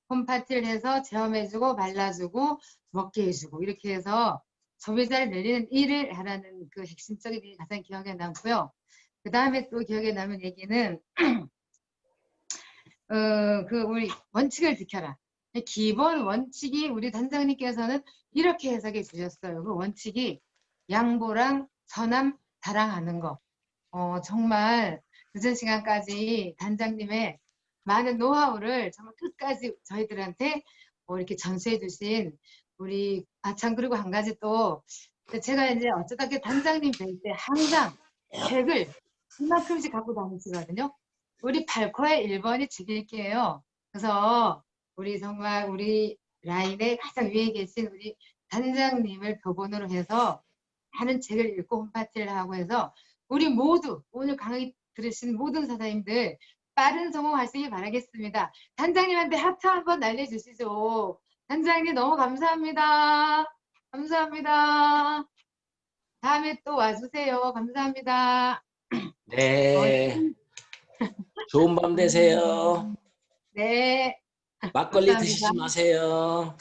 홈파티를 해서 체험해주고 발라주고 먹게 해주고 이렇게 해서 소비자를 늘리는 일을 하라는 그 핵심적인 일이 가장 기억에 남고요. 그 다음에 또 기억에 남은 얘기는 우리 원칙을 지켜라. 기본 원칙이 우리 단장님께서는 이렇게 해석해 주셨어요. 그 원칙이 양보랑 선함, 사랑하는 거. 정말 늦은 시간까지 단장님의 많은 노하우를 정말 끝까지 저희들한테 이렇게 전수해 주신 우리 참 그리고 한 가지 또 제가 이제 어쩌다 단장님 뵐 때 항상 책을 이만큼씩 갖고 다니시거든요. 우리 8코의 1번이 책일게요. 그래서 정말 우리 라인에 가장 위에 계신 우리 단장님을 표본으로 해서 하는 책을 읽고 홈파티를 하고 해서 우리 모두 오늘 강의 들으신 모든 사장님들 빠른 성공하시길 바라겠습니다. 단장님한테 하트 한번 날려주시죠. 단장님 너무 감사합니다. 감사합니다. 다음에 또 와주세요. 감사합니다. 네. 좋은 밤 되세요. 네. 막걸리 감사합니다. 드시지 마세요.